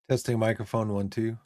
Testing microphone 1 2.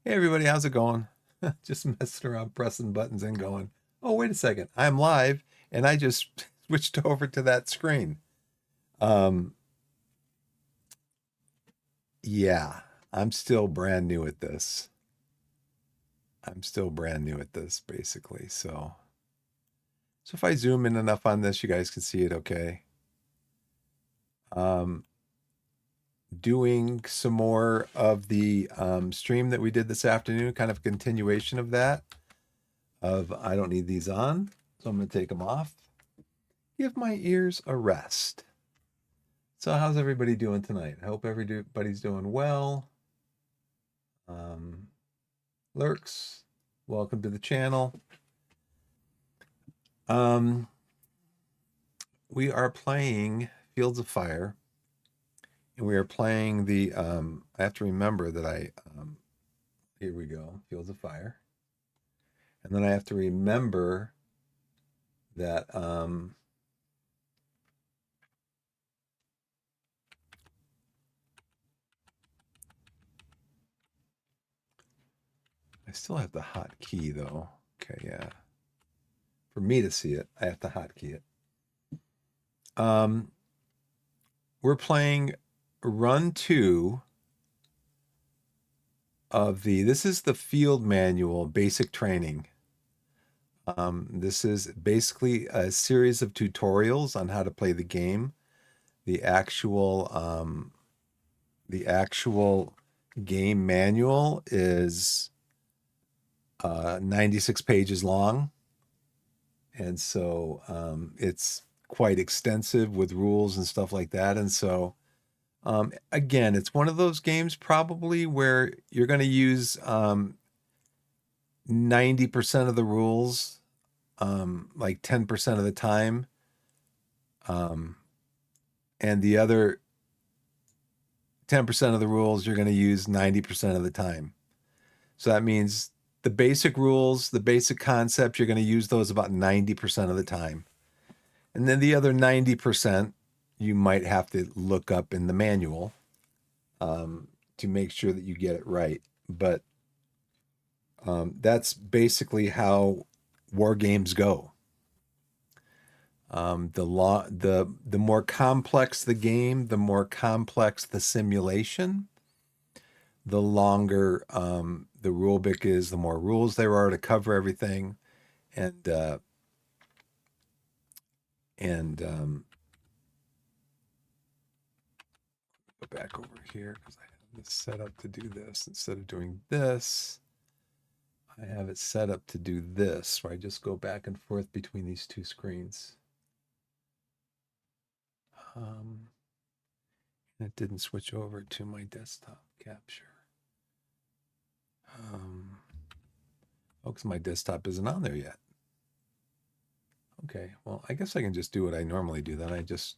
Hey everybody, how's it going? Just messing around, pressing buttons and going, oh, wait a second, I'm live, and I just switched over to that screen. Um, yeah, I'm still brand new at this. I'm still brand new at this, basically. So if I zoom in enough on this, you guys can see it okay. Um, doing some more of the stream that we did this afternoon, kind of a continuation of that. I don't need these on, so I'm going to take them off. Give my ears a rest. So how's everybody doing tonight? I hope everybody's doing well. Lurks, welcome to the channel. We are playing Fields of Fire, and we are playing the. I have to remember that here we go, Fields of Fire, and then I have to remember that. I still have the hotkey though. Okay, yeah. For me to see it, I have to hotkey it. We're playing run 2 of this is the field manual basic training. This is basically a series of tutorials on how to play the game. The actual game manual is 96 pages long, and so it's quite extensive with rules and stuff like that. And so again, it's one of those games probably where you're going to use 90% of the rules, like 10% of the time, and the other 10% of the rules you're going to use 90% of the time. So that means the basic rules, the basic concepts, you're going to use those about 90% of the time. And then the other 90%, you might have to look up in the manual to make sure that you get it right. But That's basically how war games go. The more complex the game, the more complex the simulation, the longer the rule book is, the more rules there are to cover everything, and go back over here because I have this set up to do this instead of doing this. I have it set up to do this, where I just go back and forth between these two screens. It didn't switch over to my desktop capture. Because my desktop isn't on there yet. Okay, well, I guess I can just do what I normally do. Then I just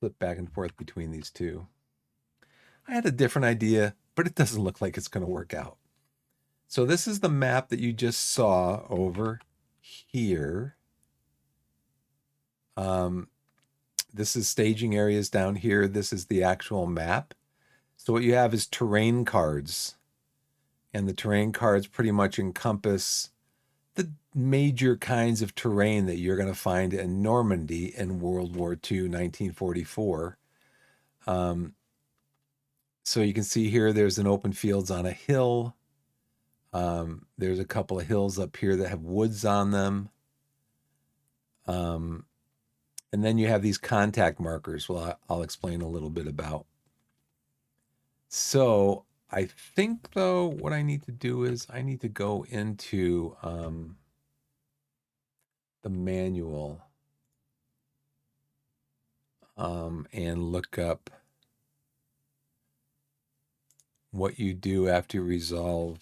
flip back and forth between these two. I had a different idea, but it doesn't look like it's going to work out. So this is the map that you just saw over here. This is staging areas down here. This is the actual map. So what you have is terrain cards. And the terrain cards pretty much encompass the major kinds of terrain that you're going to find in Normandy in World War II, 1944. So you can see here, there's an open fields on a hill. There's a couple of hills up here that have woods on them. And then you have these contact markers. Well, I'll explain a little bit about. So I think, though, what I need to do is I need to go into the manual and look up what you do after you resolve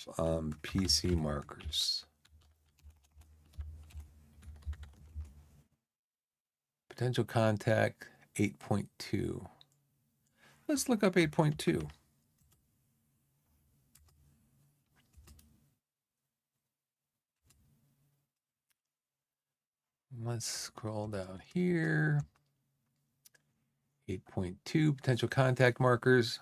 PC markers. Potential contact 8.2. Let's look up 8.2. Let's scroll down here. 8.2, potential contact markers.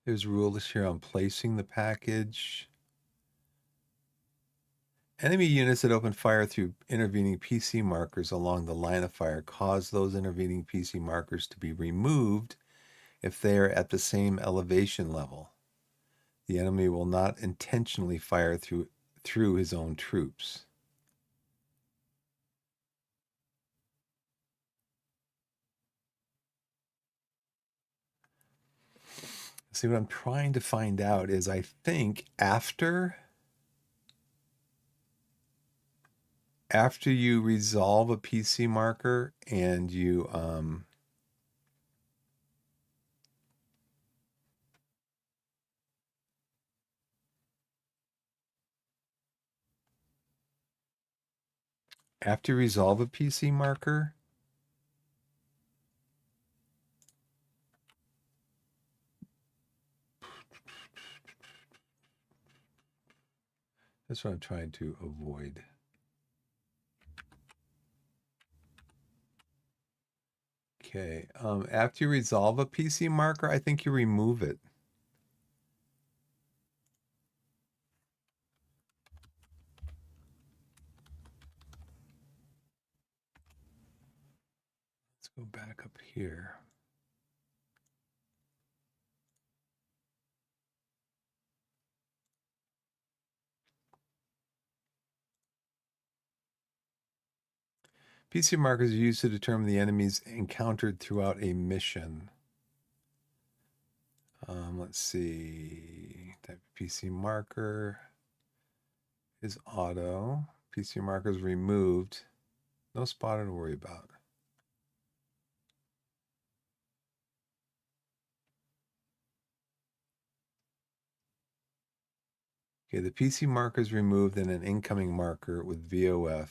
There's rules here on placing the package. Enemy units that open fire through intervening PC markers along the line of fire cause those intervening PC markers to be removed if they are at the same elevation level. The enemy will not intentionally fire through his own troops. See, what I'm trying to find out is I think after you resolve a PC marker and you after you resolve a PC marker, that's what I'm trying to avoid. Okay, after you resolve a PC marker, I think you remove it. Let's go back up here. PC markers are used to determine the enemies encountered throughout a mission. Let's see. Type of PC marker is auto. PC markers removed. No spotter to worry about. Okay, the PC marker is removed and an incoming marker with VOF.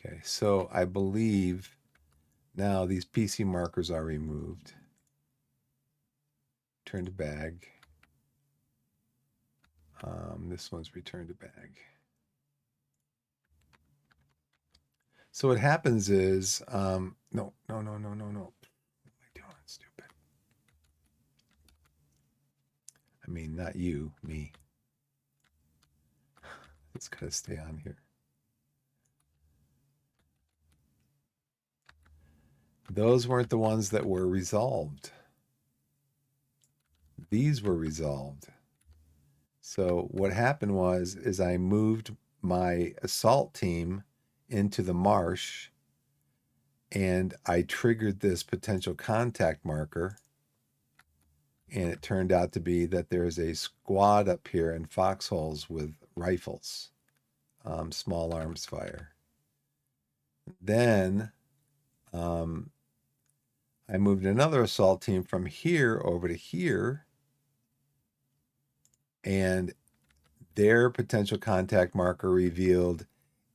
Okay, so I believe now these PC markers are removed. Turn to bag. This one's returned to bag. So what happens is, no. What am I doing? Stupid. I mean, not you, me. It's gotta stay on here. Those weren't the ones that were resolved. These were resolved. So what happened is I moved my assault team into the marsh and I triggered this potential contact marker. And it turned out to be that there's a squad up here in foxholes with rifles, small arms fire. Then I moved another assault team from here over to here, and their potential contact marker revealed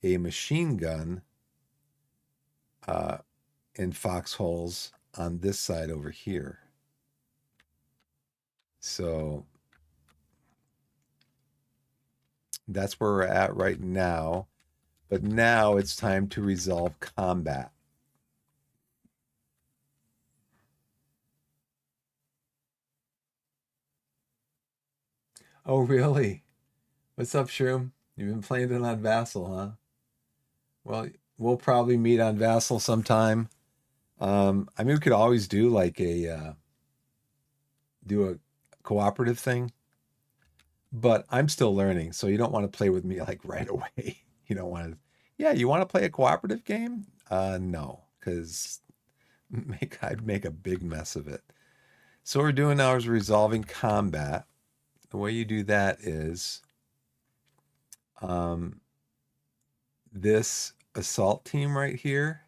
a machine gun in foxholes on this side over here. So that's where we're at right now. But now it's time to resolve combat. Oh, really? What's up, Shroom? You've been playing it on Vassal, huh? Well, we'll probably meet on Vassal sometime. I mean, we could always do like a cooperative thing, but I'm still learning, so you don't want to play with me like right away. You don't want to. Yeah, you want to play a cooperative game? No, because I'd make a big mess of it. So what we're doing now is resolving combat. The way you do that is this assault team right here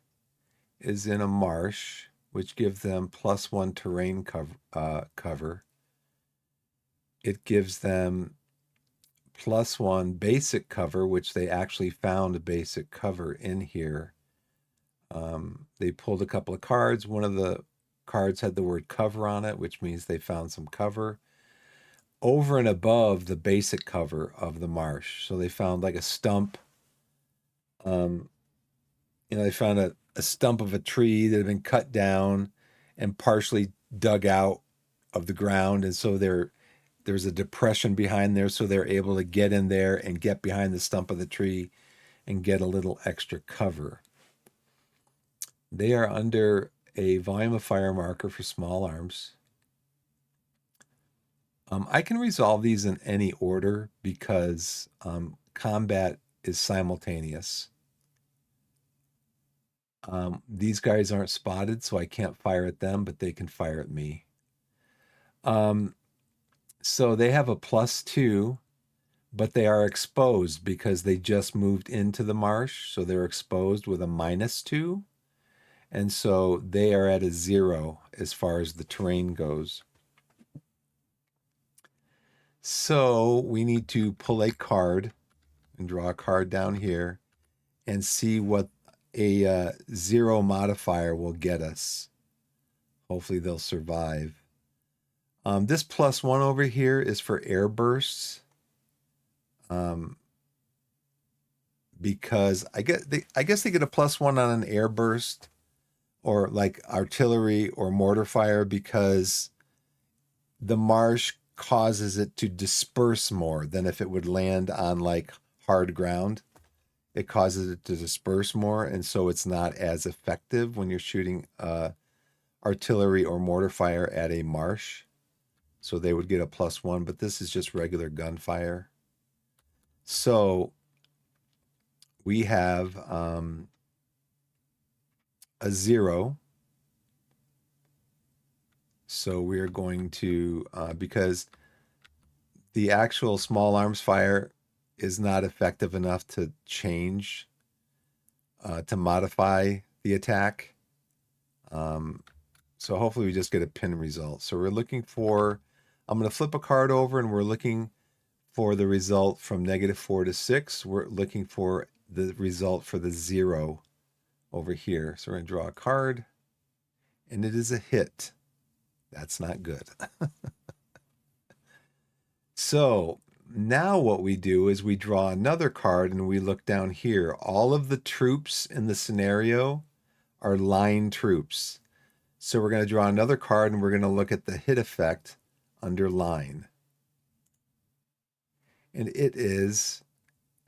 is in a marsh, which gives them +1 terrain cover. It gives them +1 basic cover, which they actually found a basic cover in here. They pulled a couple of cards. One of the cards had the word cover on it, which means they found some cover over and above the basic cover of the marsh. So they found like a stump. They found a stump of a tree that had been cut down and partially dug out of the ground. And so there's a depression behind there. So they're able to get in there and get behind the stump of the tree and get a little extra cover. They are under a volume of fire marker for small arms. I can resolve these in any order because combat is simultaneous. These guys aren't spotted, so I can't fire at them, but they can fire at me. So they have a +2, but they are exposed because they just moved into the marsh. So they're exposed with a -2. And so they are at a 0 as far as the terrain goes. So we need to pull a card and draw a card down here and see what a 0 modifier will get us. Hopefully they'll survive. This +1 over here is for air bursts. Because I guess they get a +1 on an air burst or like artillery or mortar fire because the marsh causes it to disperse more than if it would land on like hard ground. It causes it to disperse more, and so it's not as effective when you're shooting artillery or mortar fire at a marsh. So they would get a +1, but this is just regular gunfire. So we have a 0. So we're going to, because the actual small arms fire is not effective enough to change, to modify the attack. So hopefully we just get a pin result. So we're looking for, I'm going to flip a card over and we're looking for the result from -4 to 6. We're looking for the result for the 0 over here. So we're going to draw a card and it is a hit. That's not good. So now what we do is we draw another card and we look down here. All of the troops in the scenario are line troops. So we're going to draw another card and we're going to look at the hit effect under line. And it is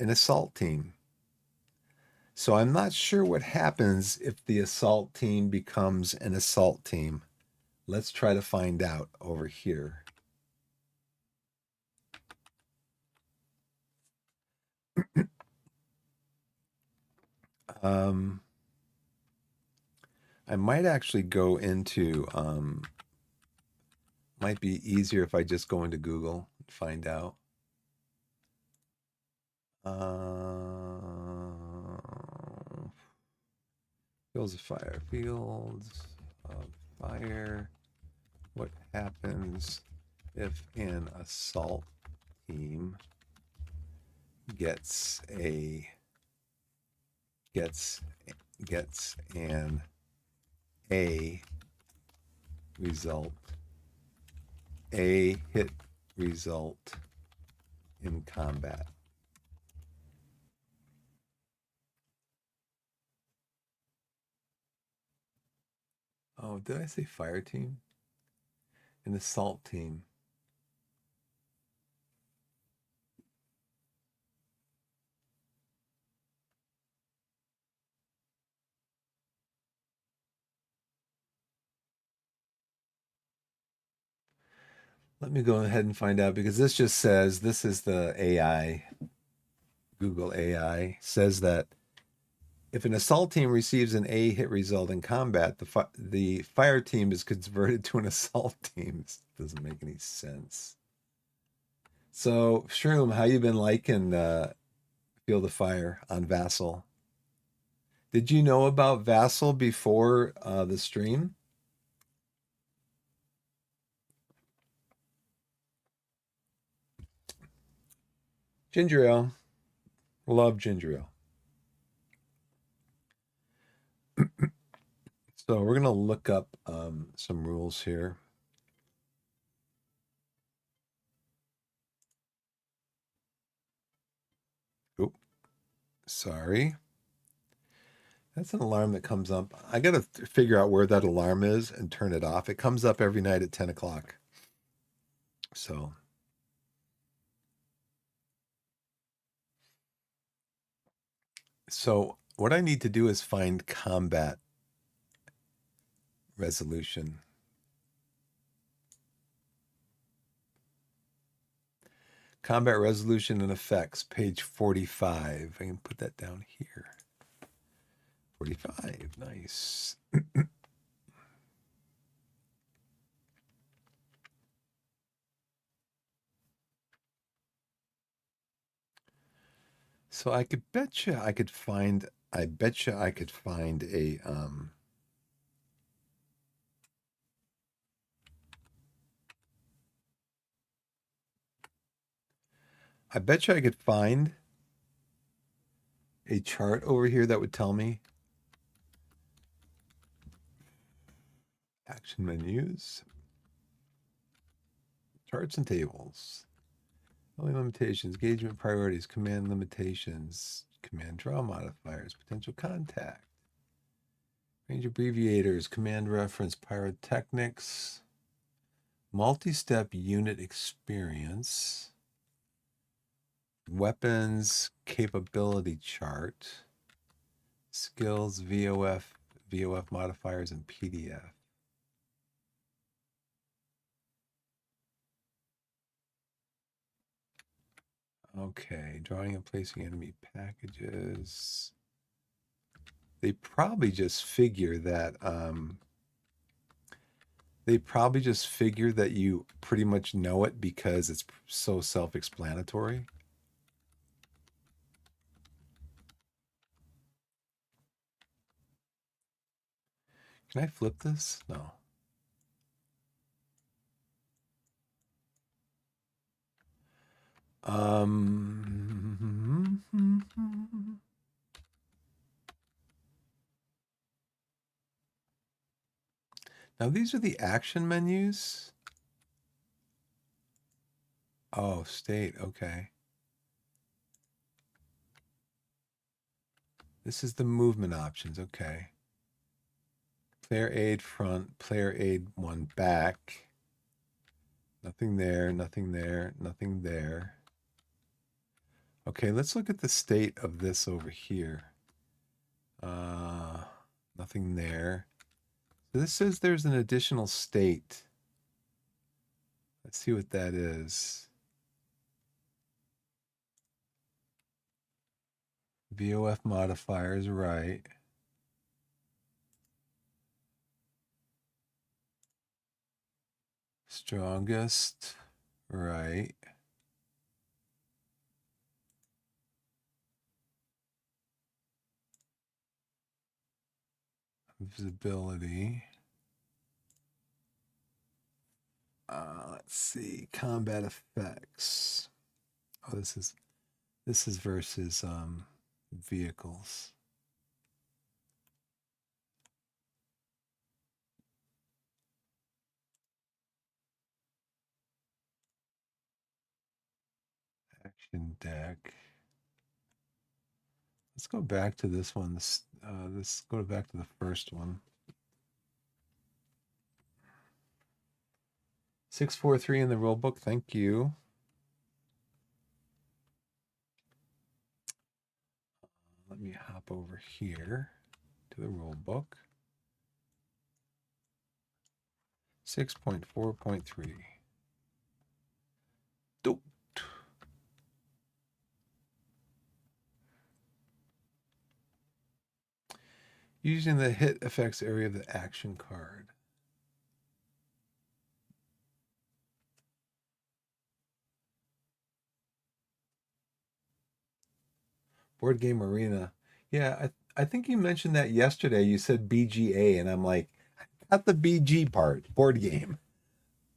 an assault team. So I'm not sure what happens if the assault team becomes an assault team. Let's try to find out over here. I might actually go into, might be easier if I just go into Google and find out. Fields of fire. Fields of fire. What happens if an assault team gets an A result, a hit result in combat? Oh, did I say fire team? An assault team. Let me go ahead and find out because this just says, this is the AI, Google AI says that if an assault team receives an A hit result in combat, the fire team is converted to an assault team. This doesn't make any sense. So, Shroom, how you been liking Field of Fire on Vassal? Did you know about Vassal before the stream? Ginger ale. Love ginger ale. So we're going to look up some rules here. Oop, sorry. That's an alarm that comes up. I got to figure out where that alarm is and turn it off. It comes up every night at 10 o'clock. So what I need to do is find combat resolution. Combat resolution and effects, page 45. I can put that down here. 45, nice. So I bet you I could find a I bet you I could find a chart over here that would tell me action menus, charts and tables, only limitations, engagement priorities, command limitations, command draw modifiers, potential contact, range abbreviators, command reference, pyrotechnics, multi-step unit experience, weapons capability chart, skills, VOF modifiers, and PDF. Okay, drawing and placing enemy packages. They probably just figure that you pretty much know it because it's so self-explanatory. Can I flip this? No. Now these are the action menus. Oh, state. Okay. This is the movement options. Okay. Player aid front, player aid one back. Nothing there, nothing there, nothing there. Okay, let's look at the state of this over here. Nothing there. So this says there's an additional state. Let's see what that is. VOF modifiers, right. Strongest, right. Visibility. Let's see, combat effects. Oh, this is versus vehicles. Action deck. Let's go back to this one. Let's go back to the first one. 643 in the rule book. Thank you. Let me hop over here to the rule book. 6.4.3. Dope. Using the hit effects area of the action card. Board Game Arena. Yeah, I think you mentioned that yesterday. You said BGA, and I'm like, not the BG part, board game.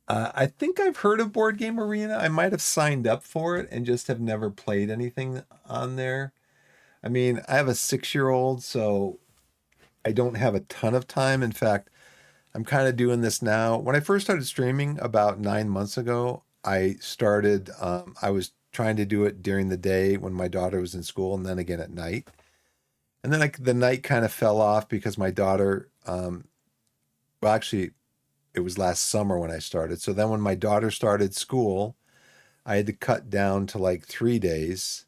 I think I've heard of Board Game Arena. I might have signed up for it and just have never played anything on there. I mean, I have a 6-year-old, so I don't have a ton of time. In fact, I'm kind of doing this now. When I first started streaming about 9 months ago, I was trying to do it during the day when my daughter was in school and then again at night. And then the night kind of fell off because my daughter, well, actually, it was last summer when I started. So then when my daughter started school, I had to cut down to like 3 days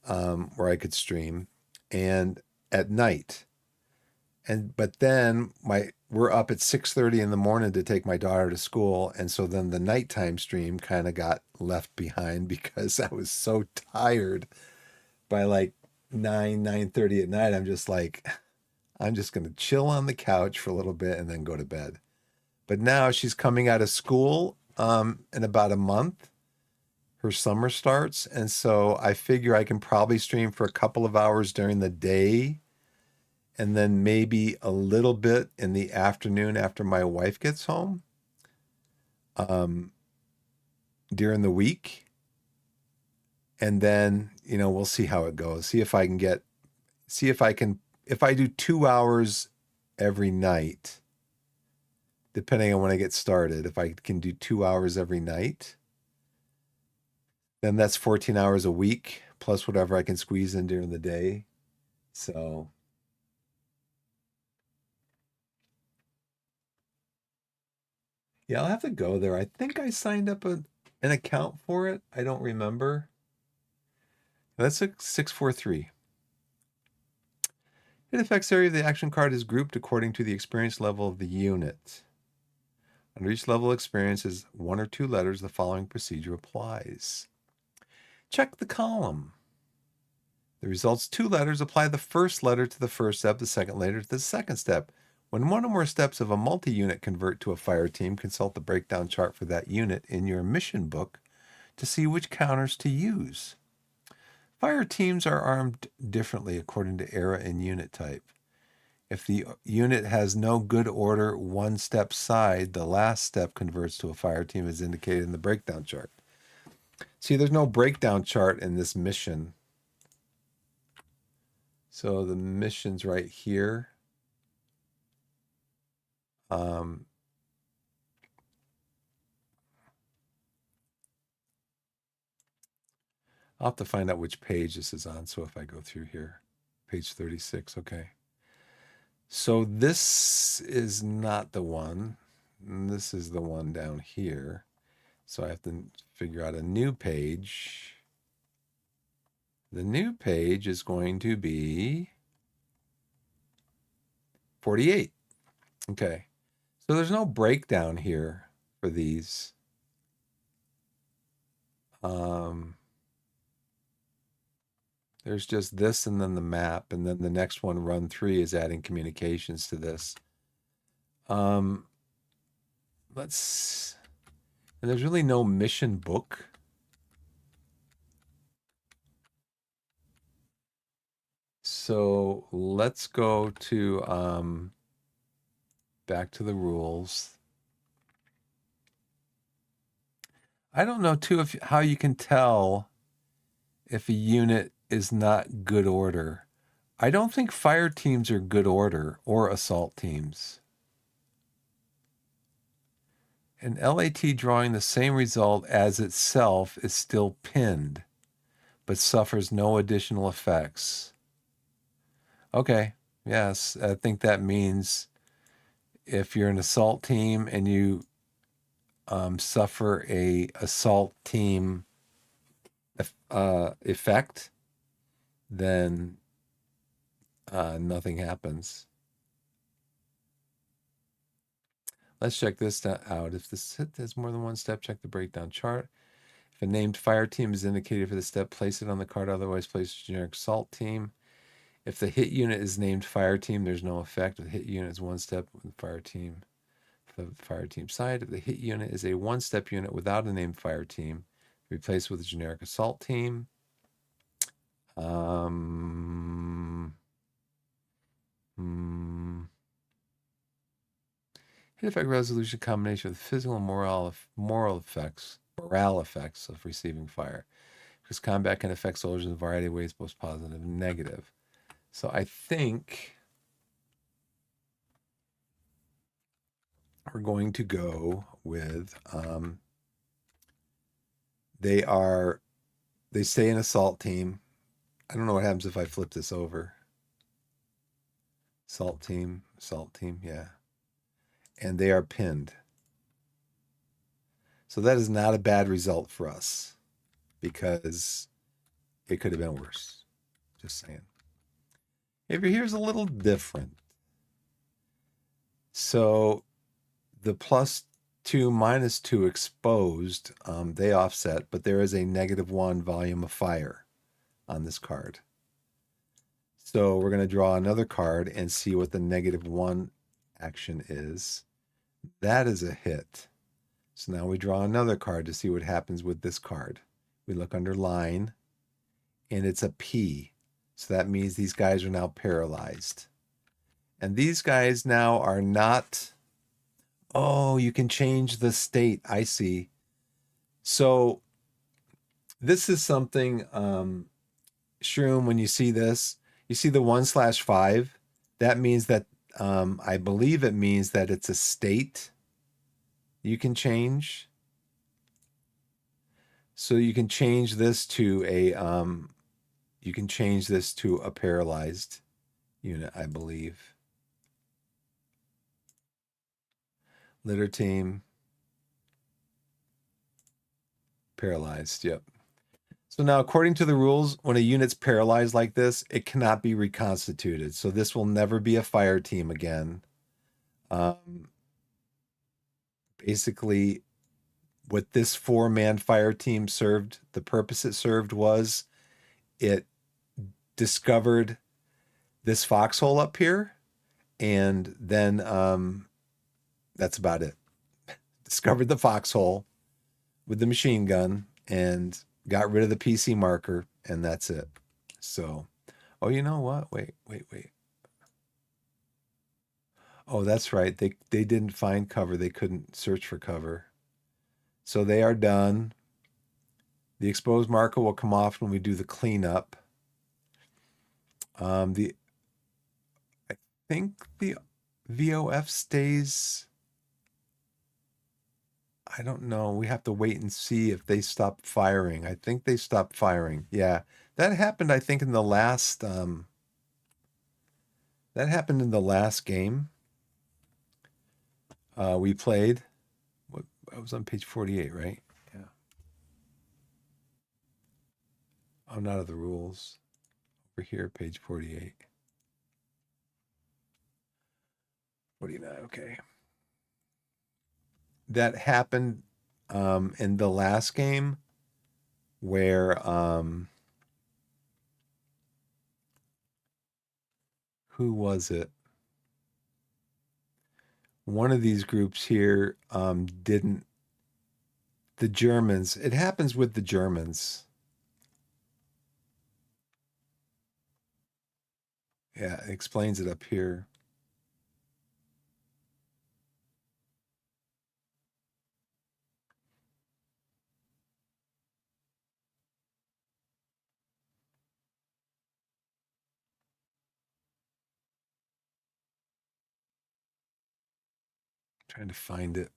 where I could stream and at night. But then we're up at 6:30 in the morning to take my daughter to school, and so then the nighttime stream kind of got left behind because I was so tired by like 9:30 at night. I'm just like, I'm just gonna chill on the couch for a little bit and then go to bed. But now she's coming out of school in about a month. Her summer starts, and so I figure I can probably stream for a couple of hours during the day and then maybe a little bit in the afternoon after my wife gets home um, during the week. And then, we'll see how it goes. If I do 2 hours every night, depending on when I get started, if I can do 2 hours every night, then that's 14 hours a week plus whatever I can squeeze in during the day. So, yeah, I'll have to go there. I think I signed up an account for it. I don't remember. That's a 643. It affects area of the action card is grouped according to the experience level of the unit. Under each level of experience is 1 or 2 letters. The following procedure applies. Check the column. The results 2 letters. Apply the first letter to the first step, the second letter to the second step. When one or more steps of a multi-unit convert to a fire team, consult the breakdown chart for that unit in your mission book to see which counters to use. Fire teams are armed differently according to era and unit type. If the unit has no good order one step side, the last step converts to a fire team as indicated in the breakdown chart. See, there's no breakdown chart in this mission. So the mission's right here. I'll have to find out which page this is on. So if I go through here, page 36, okay. So this is not the one. This is the one down here. So I have to figure out a new page. The new page is going to be 48. Okay. So there's no breakdown here for these. There's just this and then the map, and then the next one, run 3, is adding communications to this. Let's, and there's really no mission book. So let's go to back to the rules. I don't know too if how you can tell if a unit is not good order. I don't think fire teams are good order or assault teams. An LAT drawing the same result as itself is still pinned, but suffers no additional effects. Okay, yes, I think that means if you're an assault team and you suffer a assault team effect, then nothing happens. Let's check this out. If the set has more than one step, check the breakdown chart. If a named fire team is indicated for the step, place it on the card. Otherwise, place a generic assault team. If the hit unit is named fire team, there's no effect. If the hit unit is one step with the fire team, for the fire team side. If the hit unit is a one-step unit without a named fire team, replace with a generic assault team. Hit effect resolution combination with physical and morale effects of receiving fire. Because combat can affect soldiers in a variety of ways, both positive and negative. So I think we're going to go with they stay an assault team. I don't know what happens if I flip this over. Assault team, yeah. And they are pinned. So that is not a bad result for us because it could have been worse. Just saying. Over here's a little different. So the +2, -2 exposed, they offset, but there is a -1 volume of fire on this card. So we're going to draw another card and see what the -1 action is. That is a hit. So now we draw another card to see what happens with this card. We look under line, and it's a P. So that means these guys are now paralyzed. And these guys now are not... Oh, you can change the state. I see. So this is something, Shroom, when you see this, you see the 1/5. That means that, I believe it means that it's a state you can change. So you can change this to a paralyzed unit, I believe. Litter team. Paralyzed, yep. So now, according to the rules, when a unit's paralyzed like this, it cannot be reconstituted. So this will never be a fire team again. Basically, what this 4-man fire team served, the purpose it served was it discovered this foxhole up here, and then that's about it. Discovered the foxhole with the machine gun and got rid of the PC marker, and that's it. So, oh, you know what? Wait. Oh, that's right. They didn't find cover. They couldn't search for cover. So they are done. The exposed marker will come off when we do the cleanup. I think the VOF stays. I don't know. We have to wait and see if they stop firing. I think they stopped firing. Yeah. That happened, I think, in the last that happened in the last game we played. What I was on page 48, right? Yeah. I'm not of the rules. Over here, page 48. 49, okay. That happened in the last game where who was it? One of these groups here didn't. The Germans. It happens with the Germans. Yeah, it explains it up here. Trying to find it.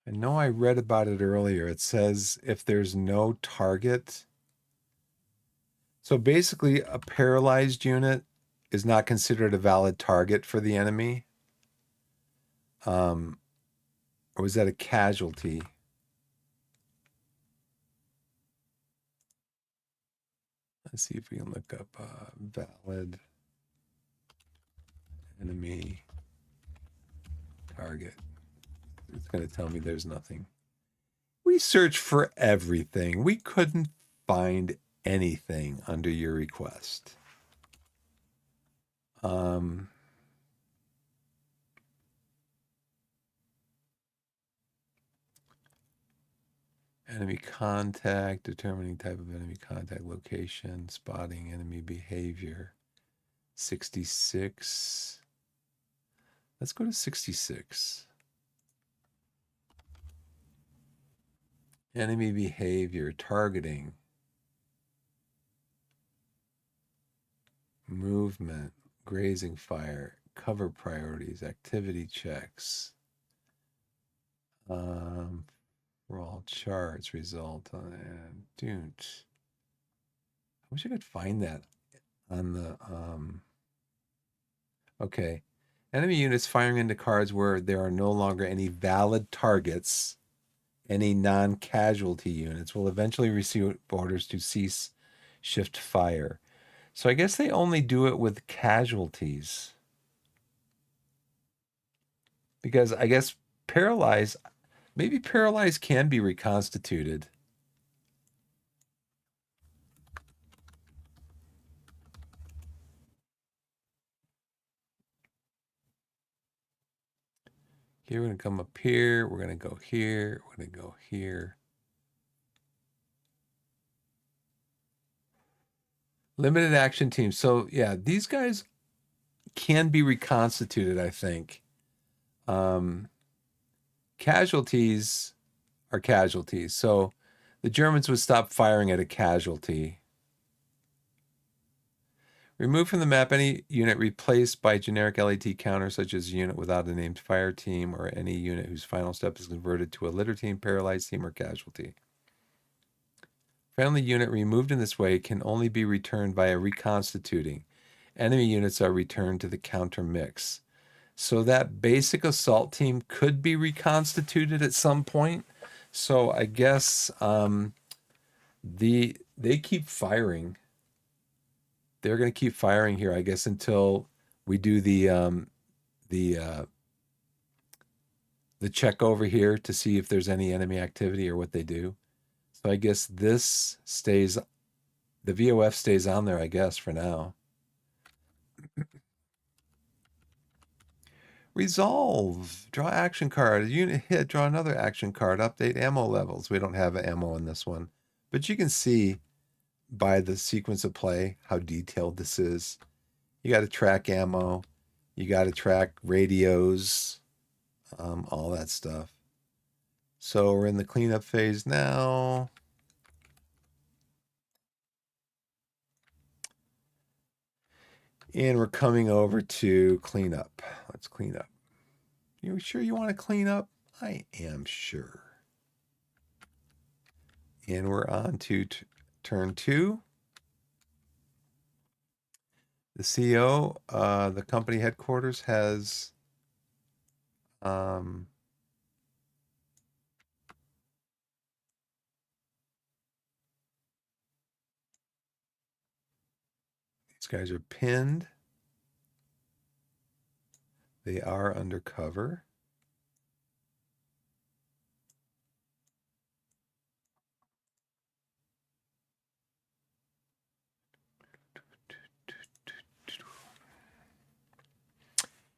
I know I read about it earlier. It says if there's no target. So basically, a paralyzed unit is not considered a valid target for the enemy. Or was that a casualty? Let's see if we can look up valid enemy target. It's going to tell me there's nothing. We searched for everything. We couldn't find anything under your request. Enemy contact, determining type of enemy contact, location, spotting enemy behavior. 66. Let's go to 66. Enemy behavior, targeting, movement, grazing fire, cover priorities, activity checks. For all charts, result on don't. I wish I could find that on the okay. Enemy units firing into cards where there are no longer any valid targets. Any non-casualty units will eventually receive orders to cease shift fire. So I guess they only do it with casualties. Because I guess maybe paralyzed can be reconstituted. Here, we're going to come up here. We're going to go here. We're going to go here. Limited action team. So, yeah, these guys can be reconstituted, I think. Casualties are casualties. So the Germans would stop firing at a casualty. Remove from the map any unit replaced by generic LAT counter, such as a unit without a named fire team or any unit whose final step is converted to a litter team, paralyzed team, or casualty. Friendly unit removed in this way can only be returned via reconstituting. Enemy units are returned to the counter mix. So that basic assault team could be reconstituted at some point. So I guess they keep firing. They're going to keep firing here, I guess, until we do the check over here to see if there's any enemy activity or what they do. So I guess this stays, the VOF stays on there, I guess, for now. Resolve. Draw action card. Unit hit. Draw another action card. Update ammo levels. We don't have ammo in this one. But you can see by the sequence of play how detailed this is. You got to track ammo, you got to track radios, all that stuff. So we're in the cleanup phase now. And we're coming over to cleanup. Let's clean up. You sure you want to clean up? I am sure. And we're on to turn 2. The CEO, the company headquarters has these guys are pinned. They are undercover.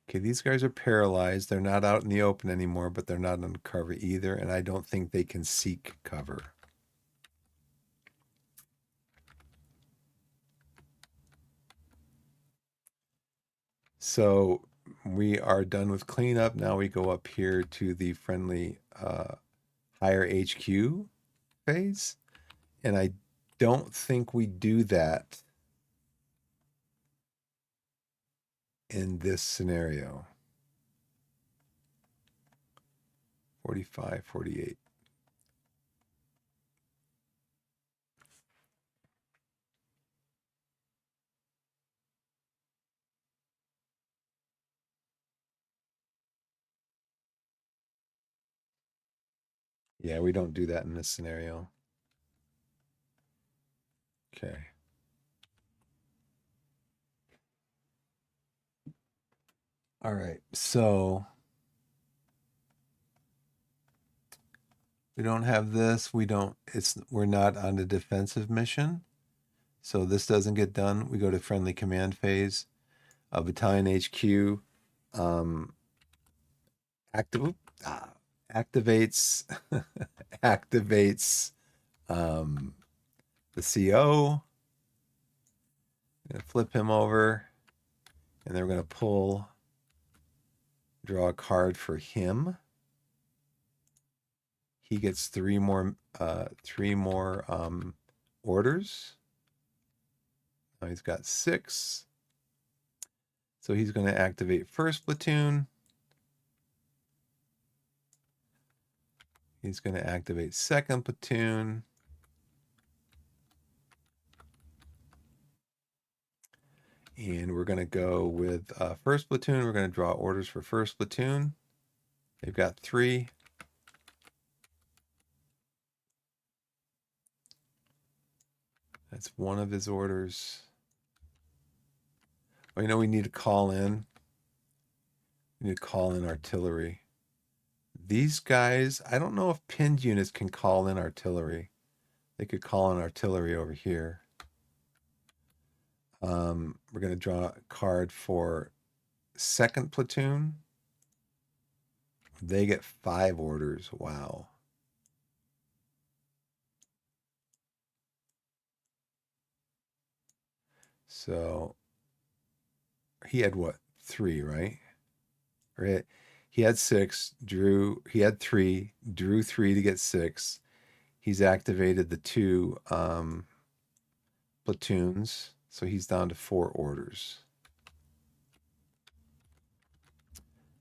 Okay, these guys are paralyzed. They're not out in the open anymore, but they're not undercover either, and I don't think they can seek cover. So we are done with cleanup. Now we go up here to the friendly higher HQ phase. And I don't think we do that in this scenario. 45, 48. Yeah, we don't do that in this scenario. Okay. All right. So we don't have this. We're not on a defensive mission. So this doesn't get done. We go to friendly command phase. Battalion HQ activates activates the CO. I'm gonna flip him over, and then we're gonna draw a card for him. He gets three more orders. Now he's got 6. So he's going to activate first platoon. He's going to activate second platoon. And we're going to go with first platoon. We're going to draw orders for first platoon. They've got 3. That's one of his orders. Oh, we need to call in. We need to call in artillery. These guys, I don't know if pinned units can call in artillery. They could call in artillery over here. We're going to draw a card for second platoon. They get 5 orders. Wow. So he had what? 3, right? Right. He had 6, he had 3, drew 3 to get 6. He's activated the 2 platoons. So he's down to 4 orders.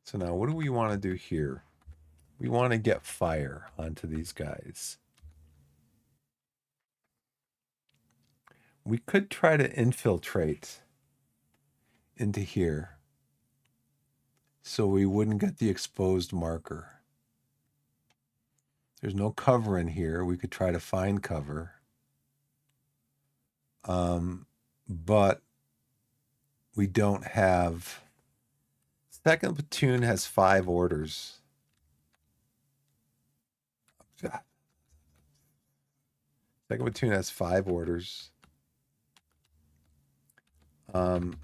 So now what do we want to do here? We want to get fire onto these guys. We could try to infiltrate into here so we wouldn't get the exposed marker. There's no cover in here. We could try to find cover. But we don't have... Second platoon has 5 orders. Second platoon has 5 orders. I'm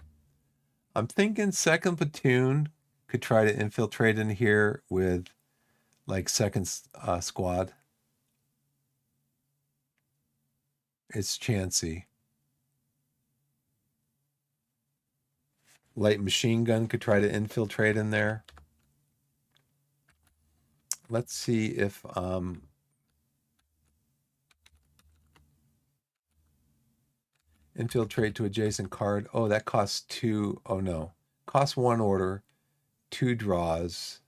thinking second platoon could try to infiltrate in here with like second squad. It's chancy. Light machine gun could try to infiltrate in there. Let's see if infiltrate to adjacent card. Oh, that costs 2. Oh no. Costs 1 order, 2 draws.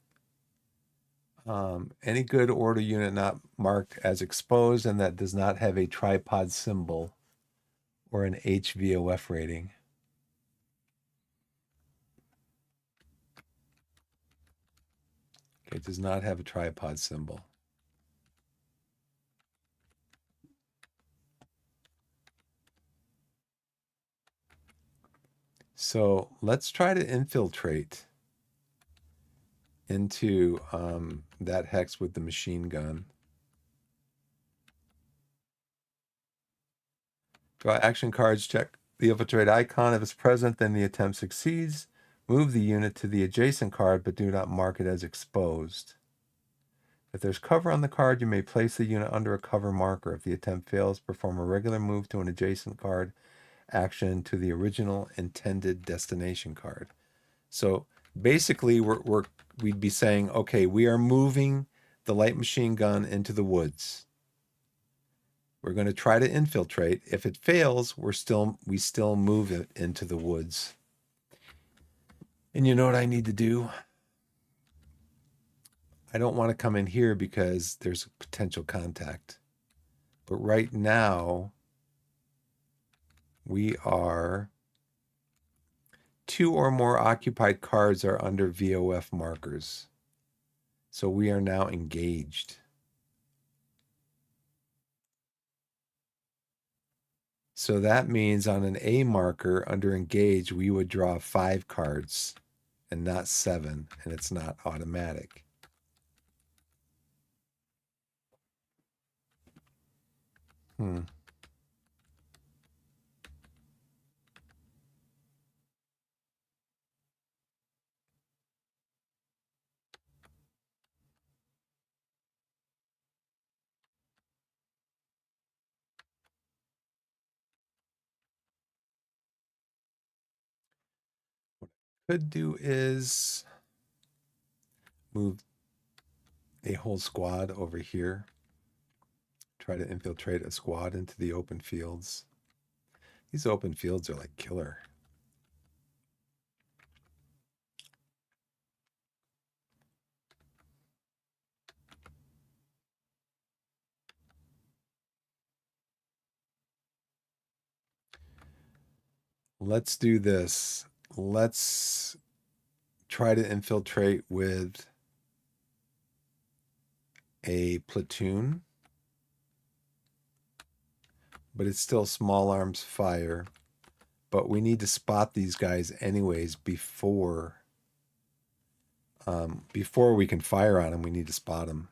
Any good order unit not marked as exposed and that does not have a tripod symbol or an HVOF rating. Okay, it does not have a tripod symbol. So let's try to infiltrate into that hex with the machine gun. Draw action cards, check the infiltrate icon. If it's present, then the attempt succeeds. Move the unit to the adjacent card, but do not mark it as exposed. If there's cover on the card, you may place the unit under a cover marker. If the attempt fails, perform a regular move to an adjacent card action to the original intended destination card. So basically, we'd be saying, okay, we are moving the light machine gun into the woods. We're going to try to infiltrate. If it fails, we still move it into the woods. And you know what I need to do? I don't want to come in here because there's a potential contact. But right now, we are 2 or more occupied cards are under VOF markers. So we are now engaged. So that means on an A marker under engage, we would draw 5 cards and not 7, and it's not automatic. What I could do is move a whole squad over here. Try to infiltrate a squad into the open fields. These open fields are like killer. Let's do this. Let's try to infiltrate with a platoon, but it's still small arms fire. But we need to spot these guys anyways before we can fire on them. We need to spot them.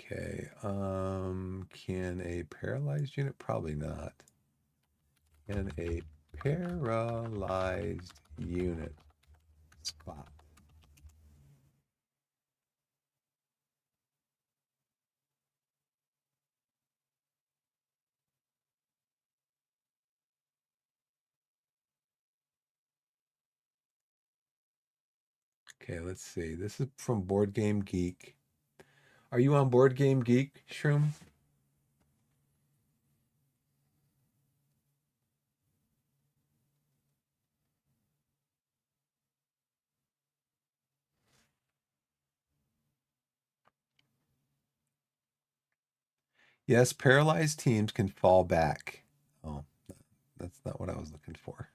Okay. Can a paralyzed unit? Probably not. Can a paralyzed unit spot? Okay, let's see. This is from Board Game Geek. Are you on Board Game Geek, Shroom? Yes, paralyzed teams can fall back. Oh, that's not what I was looking for.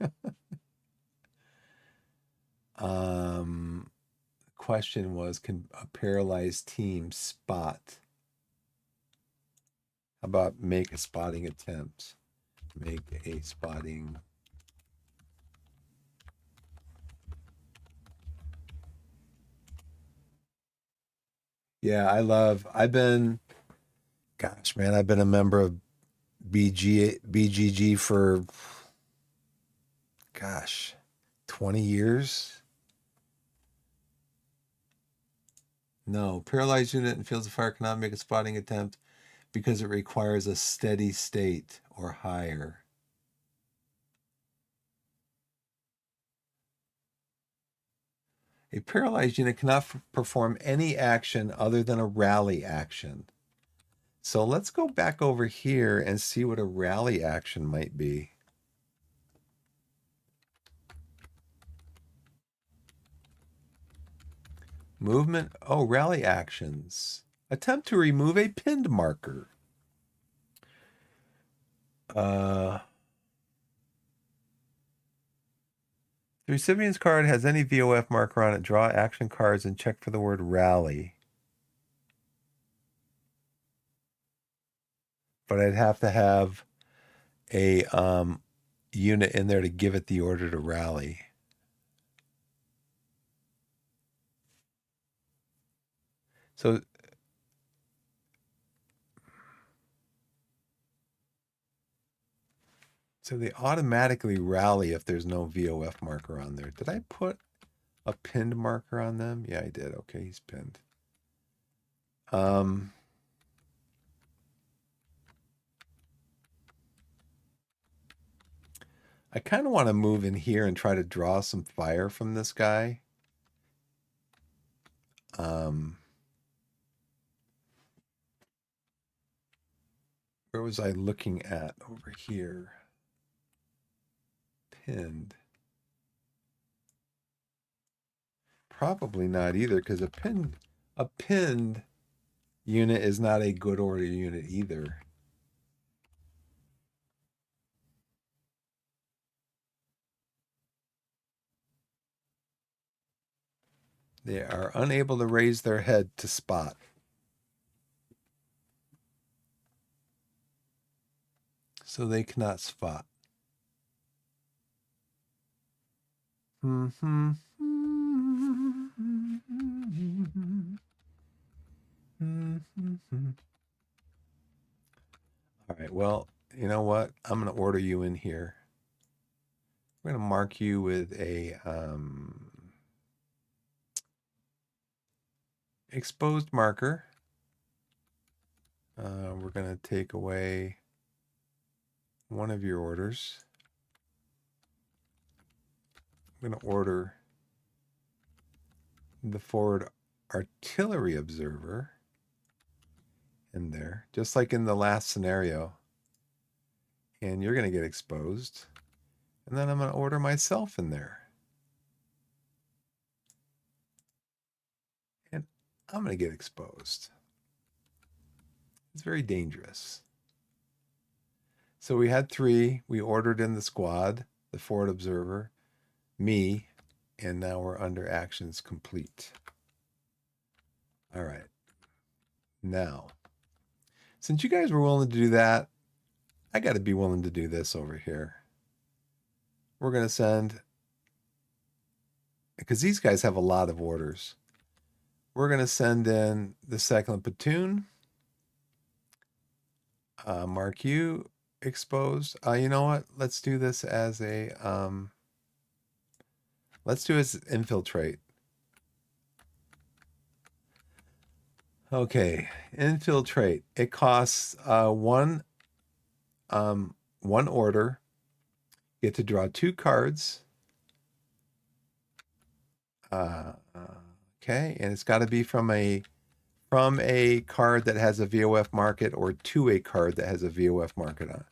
Question was, can a paralyzed team spot? How about make a spotting attempt? Make a spotting. Yeah, I've been, gosh, man, I've been a member of BGG for, gosh, 20 years. No, paralyzed unit in fields of fire cannot make a spotting attempt because it requires a steady state or higher. A paralyzed unit cannot perform any action other than a rally action. So let's go back over here and see what a rally action might be. Movement. Oh, rally actions. Attempt to remove a pinned marker. The recipient's card has any VOF marker on it. Draw action cards and check for the word rally. But I'd have to have a unit in there to give it the order to rally. So they automatically rally if there's no VOF marker on there. Did I put a pinned marker on them? Yeah, I did. Okay, he's pinned. I kind of want to move in here and try to draw some fire from this guy. Where was I looking at over here? Pinned. Probably not either, because a pinned unit is not a good order unit either. They are unable to raise their head to spot. So they cannot spot. Mm-hmm. All right, well, you know what? I'm going to order you in here. We're going to mark you with a exposed marker. We're going to take away one of your orders. I'm going to order the forward artillery observer in there, just like in the last scenario. And you're going to get exposed. And then I'm going to order myself in there. And I'm going to get exposed. It's very dangerous. So we had 3. We ordered in the squad, the forward observer, me, and now we're under actions complete. All right. Now, since you guys were willing to do that, I got to be willing to do this over here. We're going to send, because these guys have a lot of orders. We're going to send in the 2nd platoon. Mark you exposed. You know what? Let's do this as a, let's do it as infiltrate. Okay, infiltrate. It costs one order. You get to draw 2 cards. Okay, and it's got to be from a card that has a VOF market or to a card that has a VOF marker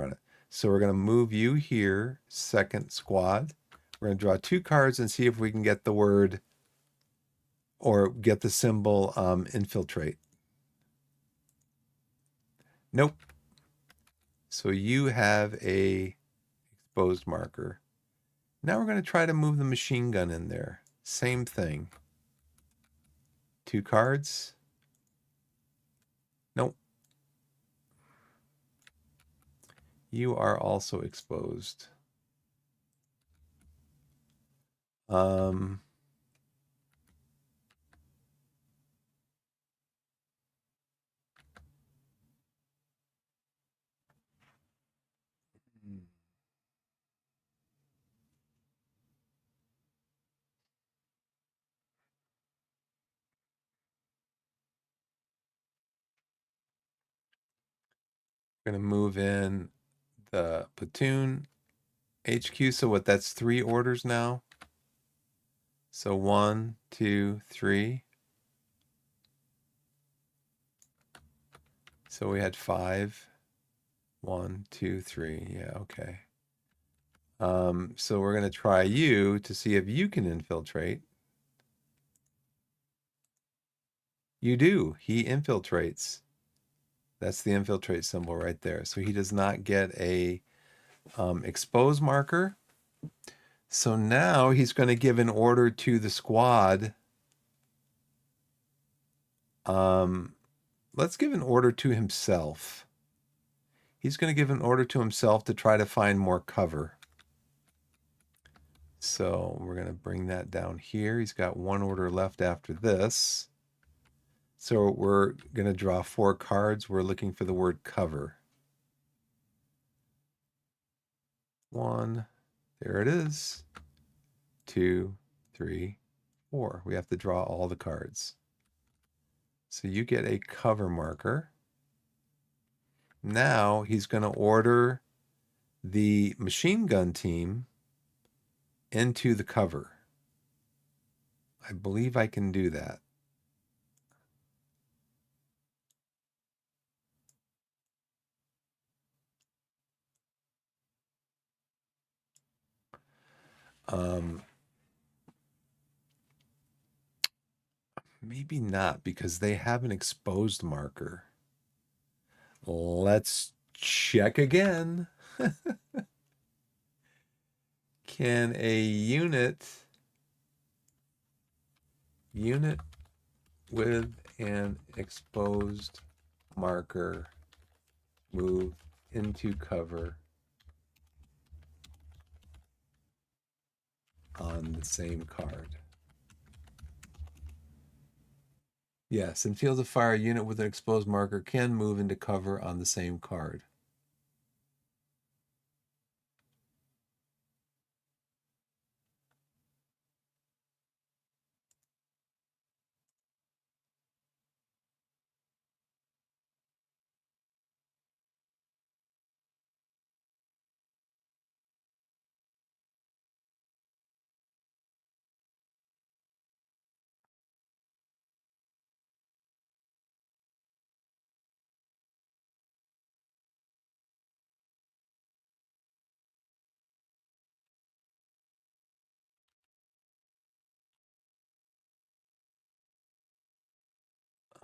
on it. So we're going to move you here, 2nd squad. We're going to draw 2 cards and see if we can get the word or get the symbol infiltrate. Nope. So you have a exposed marker. Now we're going to try to move the machine gun in there. Same thing. 2 cards. Nope. You are also exposed. We're going to move in the platoon HQ. So what, that's 3 orders now. So 1, 2, 3. So we had 5. 1, 2, 3. Yeah, okay. So we're going to try you to see if you can infiltrate. You do. He infiltrates. That's the infiltrate symbol right there. So he does not get a expose marker. So now he's going to give an order to the squad. Let's give an order to himself. He's going to give an order to himself to try to find more cover. So we're going to bring that down here. He's got 1 order left after this. So we're going to draw 4 cards. We're looking for the word cover. 1, there it is. 2, 3, 4. We have to draw all the cards. So you get a cover marker. Now he's going to order the machine gun team into the cover. I believe I can do that. Maybe not, because they have an exposed marker. Let's check again. Can a unit with an exposed marker move into cover on the same card? Yes, in field of fire, a unit with an exposed marker can move into cover on the same card.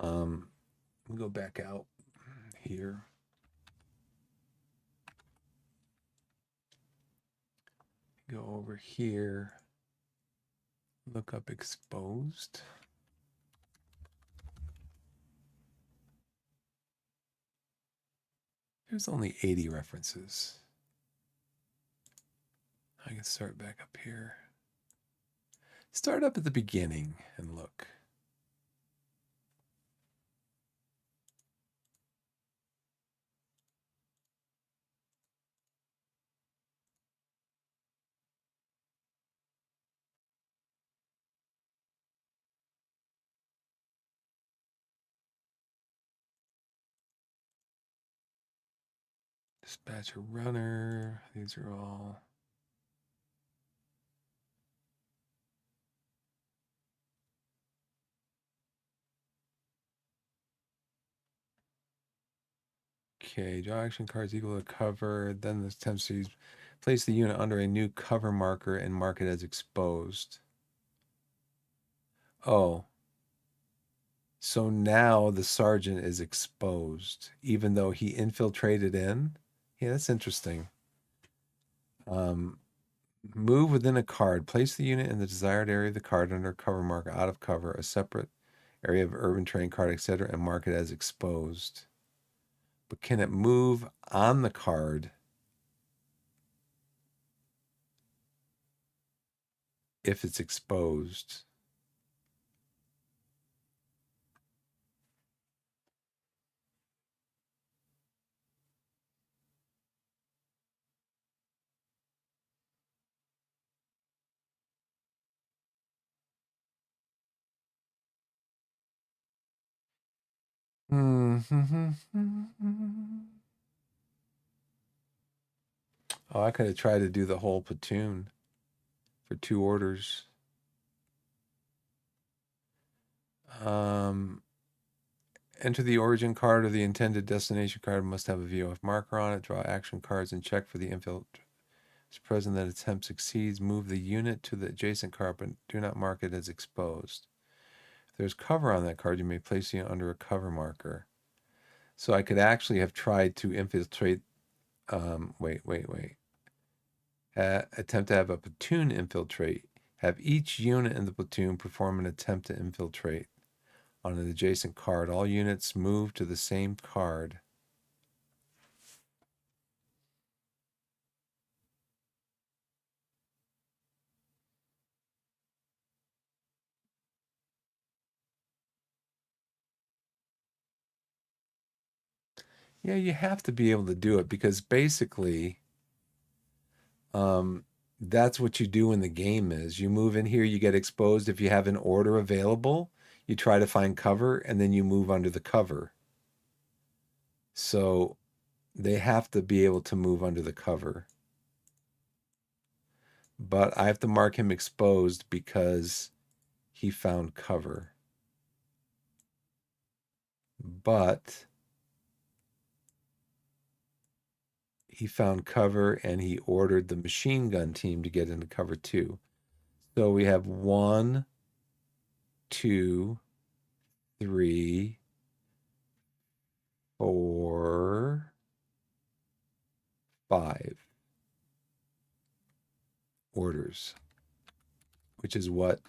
We'll go back out here. Go over here. Look up exposed. There's only 80 references. I can start back up here. Start up at the beginning and look. Dispatcher runner. These are all. Okay, draw action cards equal to cover. Then this attempts to place the unit under a new cover marker and mark it as exposed. Oh. So now the sergeant is exposed, even though he infiltrated in. Yeah, that's interesting. Move within a card. Place the unit in the desired area of the card under cover marker, out of cover, a separate area of urban terrain card, etc., and mark it as exposed. But can it move on the card if it's exposed? Oh, I could have tried to do the whole platoon for 2 orders. Enter the origin card or the intended destination card must have a VOF marker on it. Draw action cards and check for the infill present that attempt succeeds. Move the unit to the adjacent card, but do not mark it as exposed. If there's cover on that card, you may place it under a cover marker. So I could actually have tried to infiltrate. Wait. Attempt to have a platoon infiltrate. Have each unit in the platoon perform an attempt to infiltrate on an adjacent card. All units move to the same card. Yeah, you have to be able to do it because basically, that's what you do in the game is you move in here, you get exposed. If you have an order available, you try to find cover and then you move under the cover. So they have to be able to move under the cover. But I have to mark him exposed because he found cover. But he found cover and he ordered the machine gun team to get into cover too. So we have 1, 2, 3, 4, 5 orders, which is what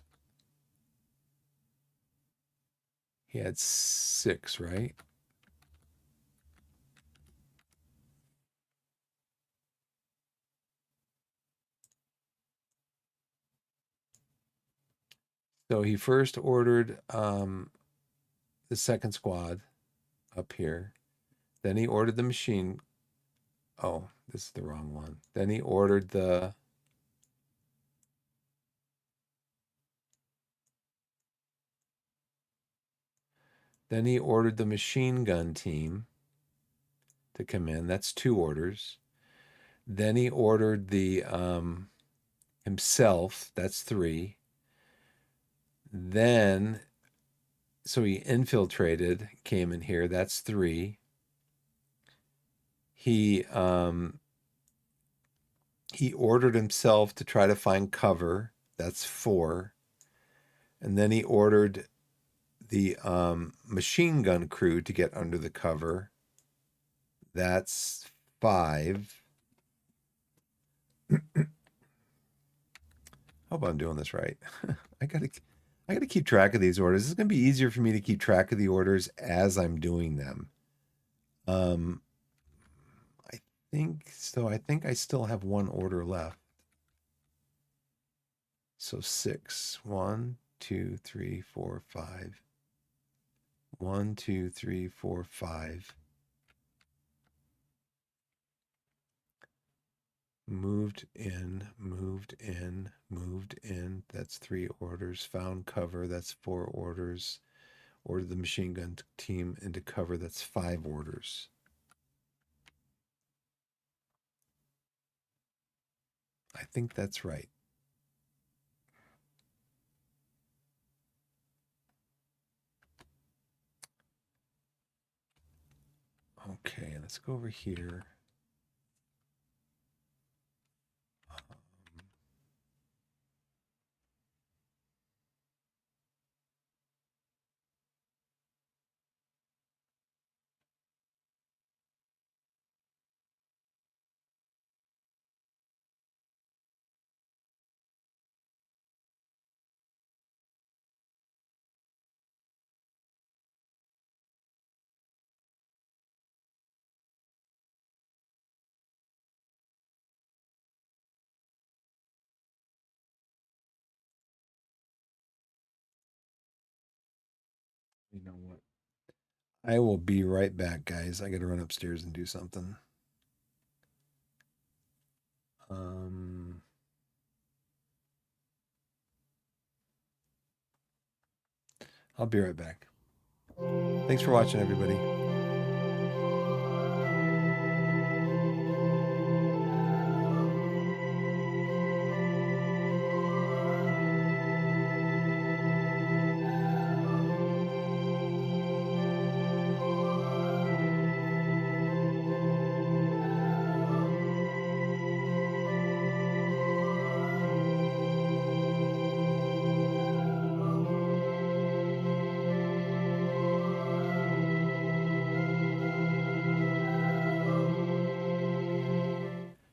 he had 6, right? So he first ordered the second squad up here. Then he ordered the machine. Oh, this is the wrong one. Then he ordered the machine gun team to come in. That's 2 orders. Then he ordered the himself. That's 3. Then so he infiltrated, came in here. That's 3. He ordered himself to try to find cover. That's 4. And then he ordered the machine gun crew to get under the cover. That's 5. Hope I'm doing this right. I gotta keep track of these orders. This is gonna be easier for me to keep track of the orders as I'm doing them. I think so. I think I still have 1 order left. So 6. 1, 2, 3, 4, 5. 1, 2, 3, 4, 5. Moved in. That's 3 orders. Found cover. That's 4 orders. Ordered the machine gun team into cover. That's 5 orders. I think that's right. Okay, let's go over here. You know what? I will be right back, guys. I got to run upstairs and do something. I'll be right back. Thanks for watching, everybody.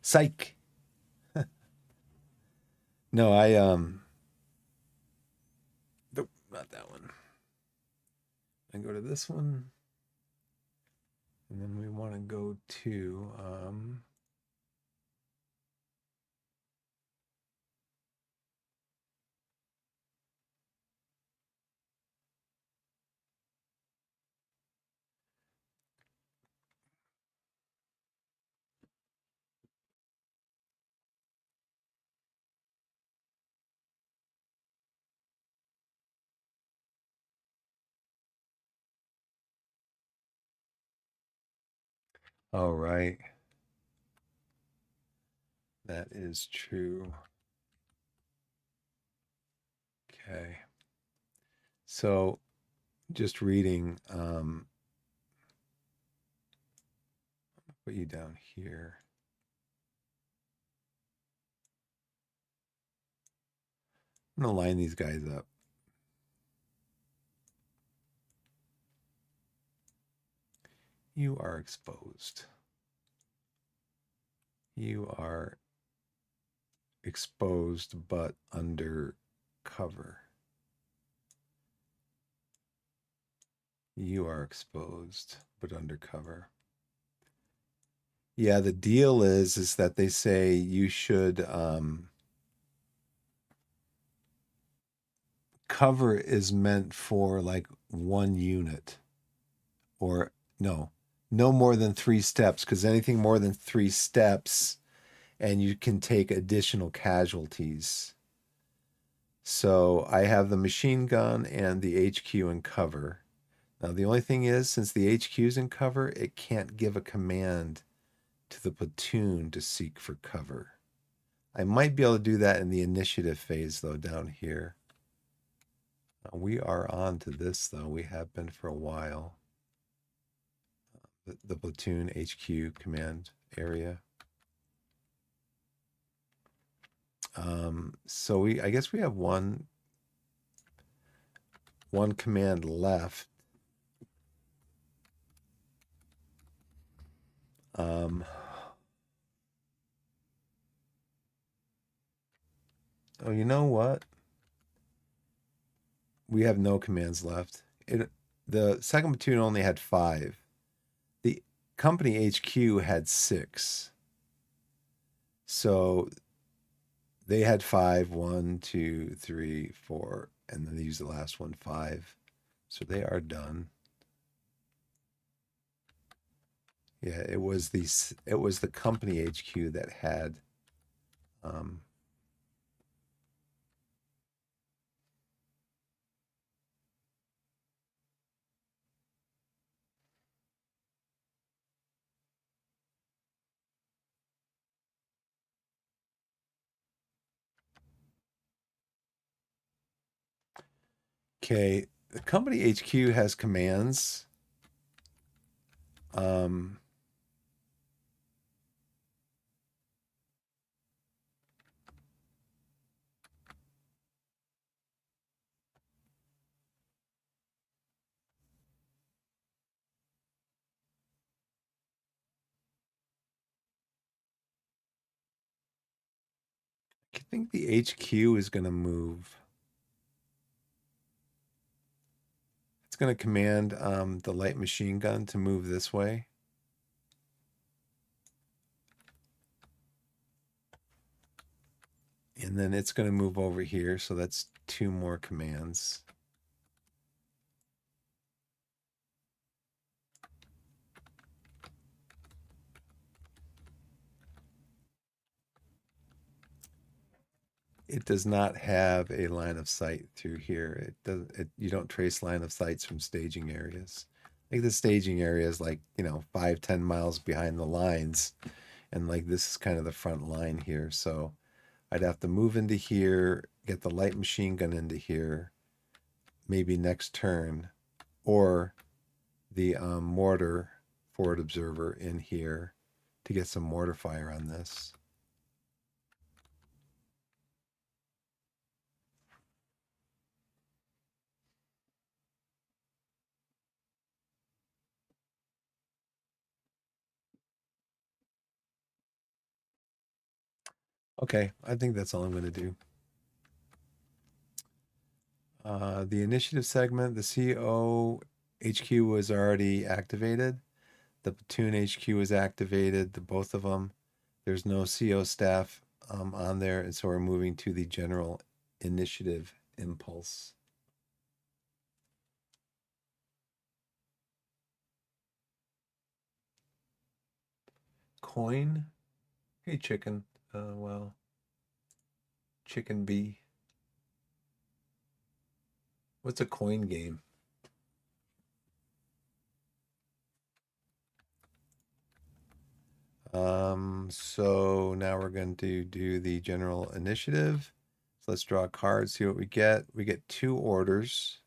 Psych. No, nope, not that one. I go to this one, and then we want to go to all right. That is true. Okay. So just reading, put you down here. I'm gonna line these guys up. You are exposed. You are exposed but under cover. You are exposed but undercover. Yeah, the deal is that they say you should cover is meant for like one unit or no more than 3 steps, because anything more than 3 steps and you can take additional casualties. So I have the machine gun and the HQ in cover. Now, the only thing is, since the HQ is in cover, it can't give a command to the platoon to seek for cover. I might be able to do that in the initiative phase, though, down here. We are on to this, though. We have been for a while. The platoon HQ command area. So I guess we have one command left. Oh, you know what? We have no commands left. The second platoon only had 5. The company HQ had 6. So they had 5, 1, 2, 3, 4, and then they used the last one, 5. So they are done. Yeah, it was the company HQ that had okay, the company HQ has commands. I think the HQ is going to move. It's going to command the light machine gun to move this way. And then it's going to move over here. So that's 2 more commands. It does not have a line of sight through here. You don't trace line of sights from staging areas. Like the staging area is like, 5-10 miles behind the lines. And like this is kind of the front line here. So I'd have to move into here, get the light machine gun into here, maybe next turn, or the mortar forward observer in here to get some mortar fire on this. Okay, I think that's all I'm going to do. The initiative segment, the CO HQ was already activated. The platoon HQ was activated, both of them. There's no CO staff on there, and so we're moving to the general initiative impulse. Coin. Hey, chicken. Well, chicken bee. What's a coin game? So now we're going to do the general initiative. So let's draw a card, see what we get. We get 2 orders.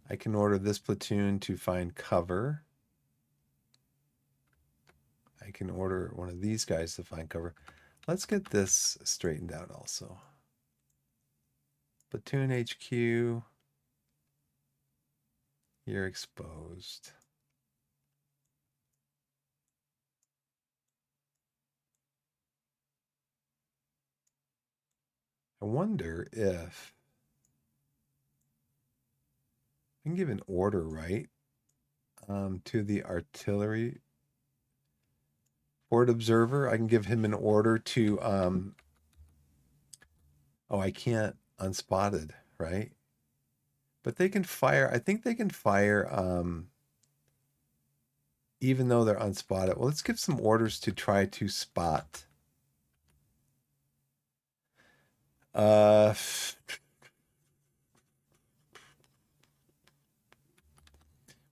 I can order this platoon to find cover. I can order one of these guys to find cover. Let's get this straightened out also. Platoon HQ. You're exposed. I wonder if I can give an order, right? To the artillery Fort Observer. I can give him an order to oh, I can't unspotted, right? But they can fire, I think they can fire even though they're unspotted. Well, let's give some orders to try to spot.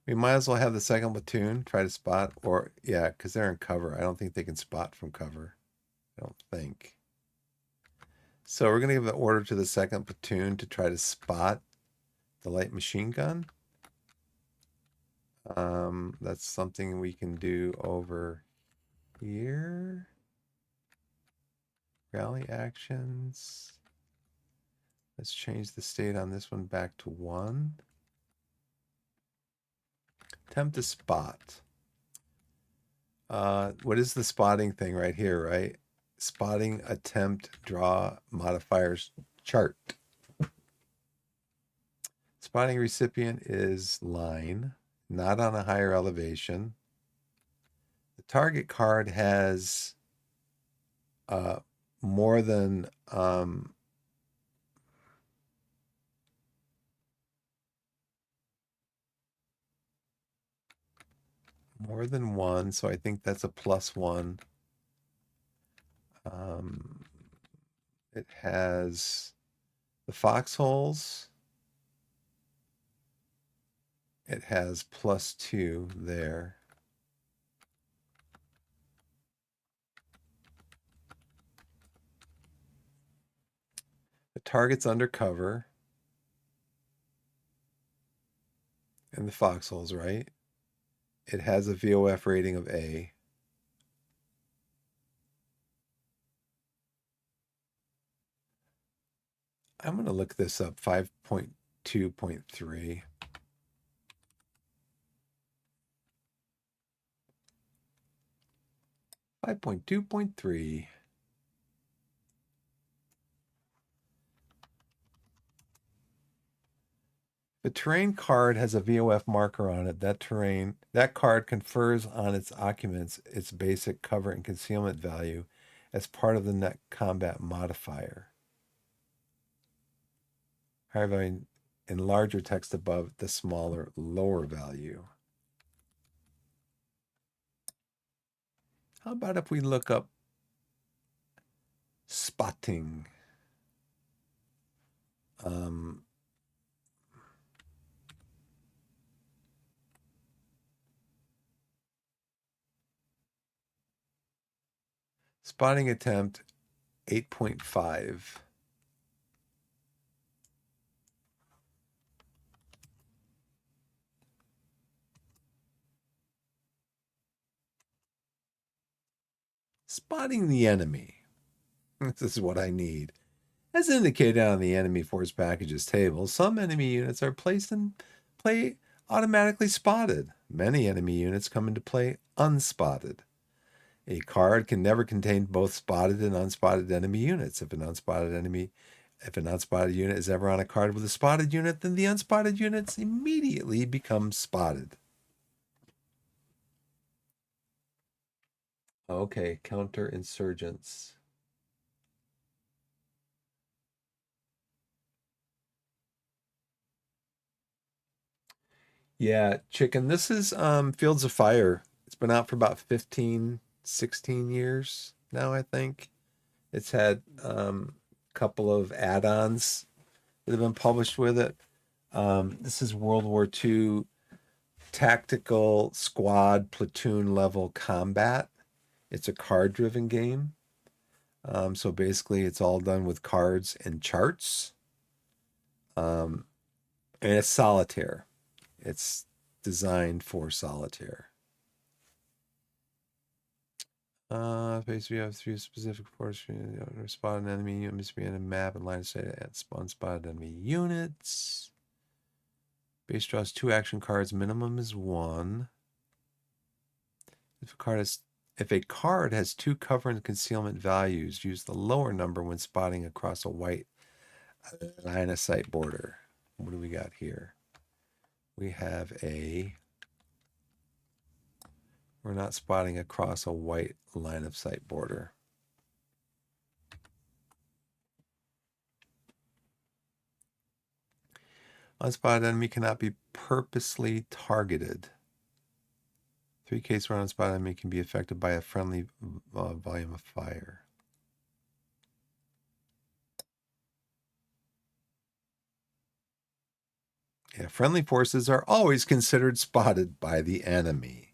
We might as well have the second platoon try to spot, or yeah, because they're in cover. I don't think they can spot from cover. I don't think. So we're gonna give the order to the second platoon to try to spot the light machine gun. That's something we can do over here. Rally actions. Let's change the state on this one back to 1. Attempt to spot. What is the spotting thing right here, right? Spotting, attempt, draw, modifiers, chart. Spotting recipient is line, not on a higher elevation. The target card has more than more than 1, so I think that's a +1. It has the foxholes. It has +2 there. The target's undercover. And the foxholes, right? It has a VOF rating of A. I'm going to look this up, 5.2.3. Five point two point three. The terrain card has a VOF marker on it. That card confers on its occupants its basic cover and concealment value as part of the net combat modifier. However, in larger text above the smaller lower value. How about if we look up spotting? Spotting attempt 8.5. Spotting the enemy. This is what I need. As indicated on the enemy force packages table, some enemy units are placed in play automatically spotted. Many enemy units come into play unspotted. A card can never contain both spotted and unspotted enemy units. If an unspotted unit is ever on a card with a spotted unit, then the unspotted units immediately become spotted. Okay, counterinsurgents. Yeah, chicken. This is Fields of Fire. It's been out for about 15, 16 years now, I think. It's had a couple of add-ons that have been published with it. This is World War II tactical squad platoon level combat. It's a card-driven game. So basically, it's all done with cards and charts. And it's solitaire. It's designed for solitaire. Basically, you have 3 specific force. Spot an enemy unit must be in a map and line of sight at unspotted enemy units. Base draws 2 action cards. Minimum is 1. If a card has 2 cover and concealment values, use the lower number when spotting across a white line of sight border. What do we got here? We have we're not spotting across a white line of sight border. Unspotted enemy cannot be purposely targeted. 3 case round unspotted enemy can be affected by a friendly volume of fire. Yeah, friendly forces are always considered spotted by the enemy.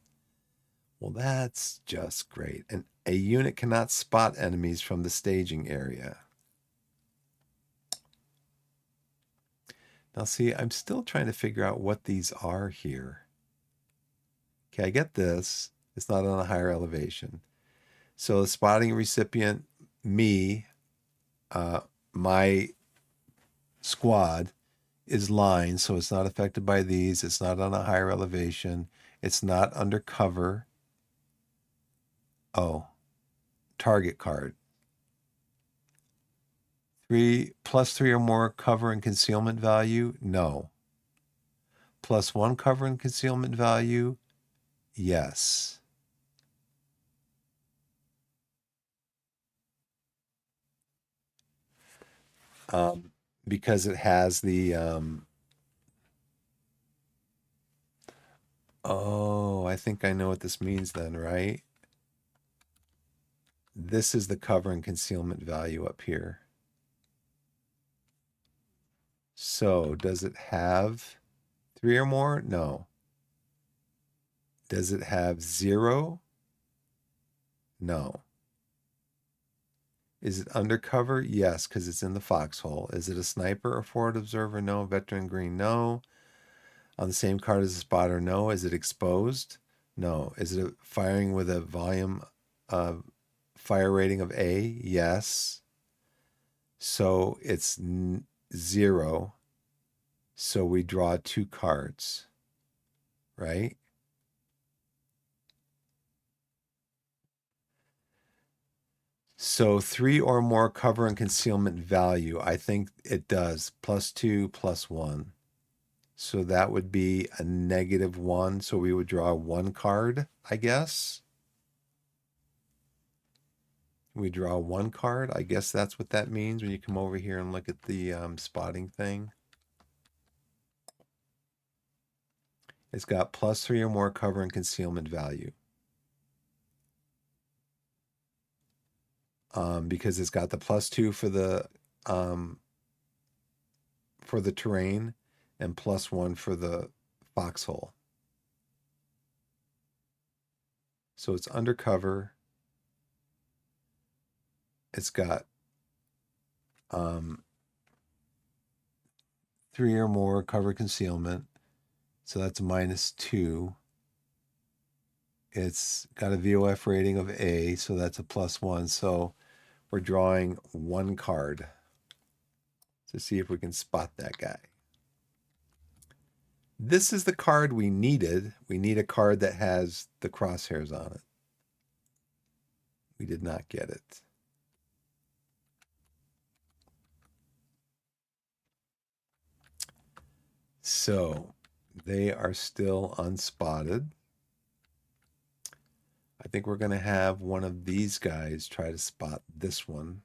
Well, that's just great. And a unit cannot spot enemies from the staging area. Now, see, I'm still trying to figure out what these are here. Okay, I get this. It's not on a higher elevation. So the spotting recipient, me, my squad is line, so it's not affected by these. It's not on a higher elevation. It's not undercover. Oh, target card. 3 plus 3 or more cover and concealment value? No. Plus 1 cover and concealment value? Yes. Because it has the oh, I think I know what this means then, right? This is the cover and concealment value up here. So does it have 3 or more? No. Does it have 0? No. Is it undercover? Yes, because it's in the foxhole. Is it a sniper or forward observer? No. Veteran green? No. On the same card as a spotter? No. Is it exposed? No. Is it firing with a volume fire rating of A? Yes. So it's 0. So we draw 2 cards, right? So 3 or more cover and concealment value. I think it does. +2, +1. So that would be a -1. So we would draw 1 card, I guess. We draw 1 card. I guess that's what that means when you come over here and look at the spotting thing. It's got +3 or more cover and concealment value. Because it's got the +2 for the terrain and +1 for the foxhole. So it's undercover. It's got 3 or more cover concealment. So that's -2. It's got a VOF rating of A, so that's a +1. So we're drawing 1 card to see if we can spot that guy. This is the card we needed. We need a card that has the crosshairs on it. We did not get it. So they are still unspotted. I think we're going to have one of these guys try to spot this one.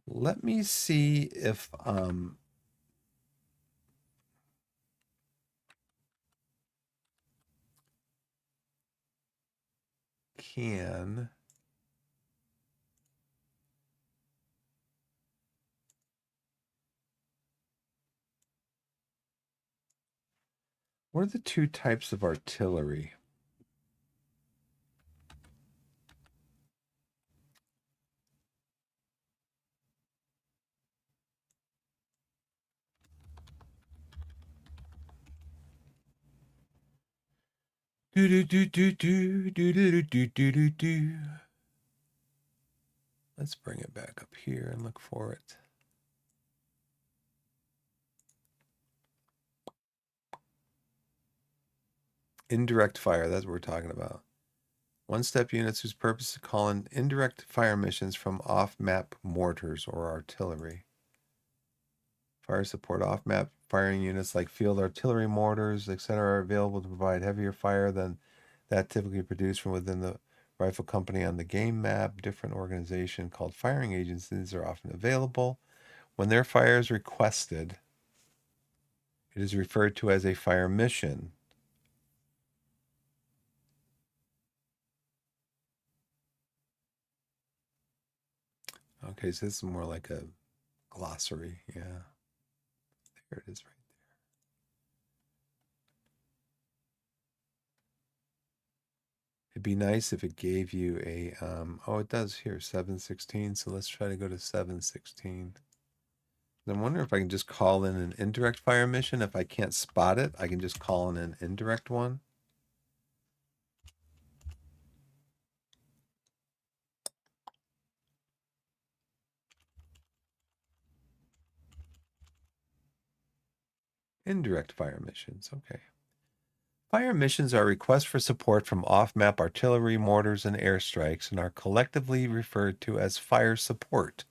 Let me see if can. What are the two types of artillery? Do do do do do do do do do do do. Let's bring it back up here and look for it. Indirect fire, that's what we're talking about. One-step units whose purpose is to call in indirect fire missions from off-map mortars or artillery. Fire support off-map firing units like field artillery mortars, etc., are available to provide heavier fire than that typically produced from within the rifle company on the game map. Different organization called firing agencies are often available. When their fire is requested, it is referred to as a fire mission. Okay, so this is more like a glossary. Yeah. There it is right there. It'd be nice if it gave you a, oh, it does here, 716. So let's try to go to 716. I'm wondering if I can just call in an indirect fire mission. If I can't spot it, I can just call in an indirect one. Indirect fire missions, okay. Fire missions are requests for support from off-map artillery, mortars, and airstrikes and are collectively referred to as fire support.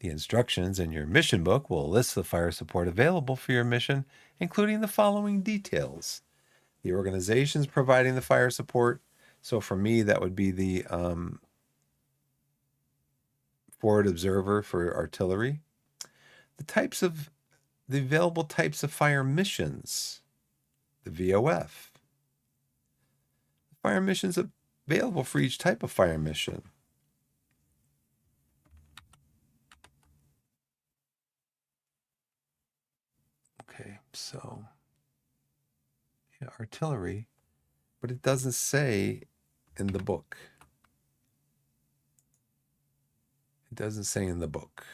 The instructions in your mission book will list the fire support available for your mission, including the following details. The organizations providing the fire support. So for me, that would be the forward observer for artillery. The available types of fire missions. The VOF. The fire missions available for each type of fire mission. Okay, so yeah, artillery, but it doesn't say in the book. It doesn't say in the book.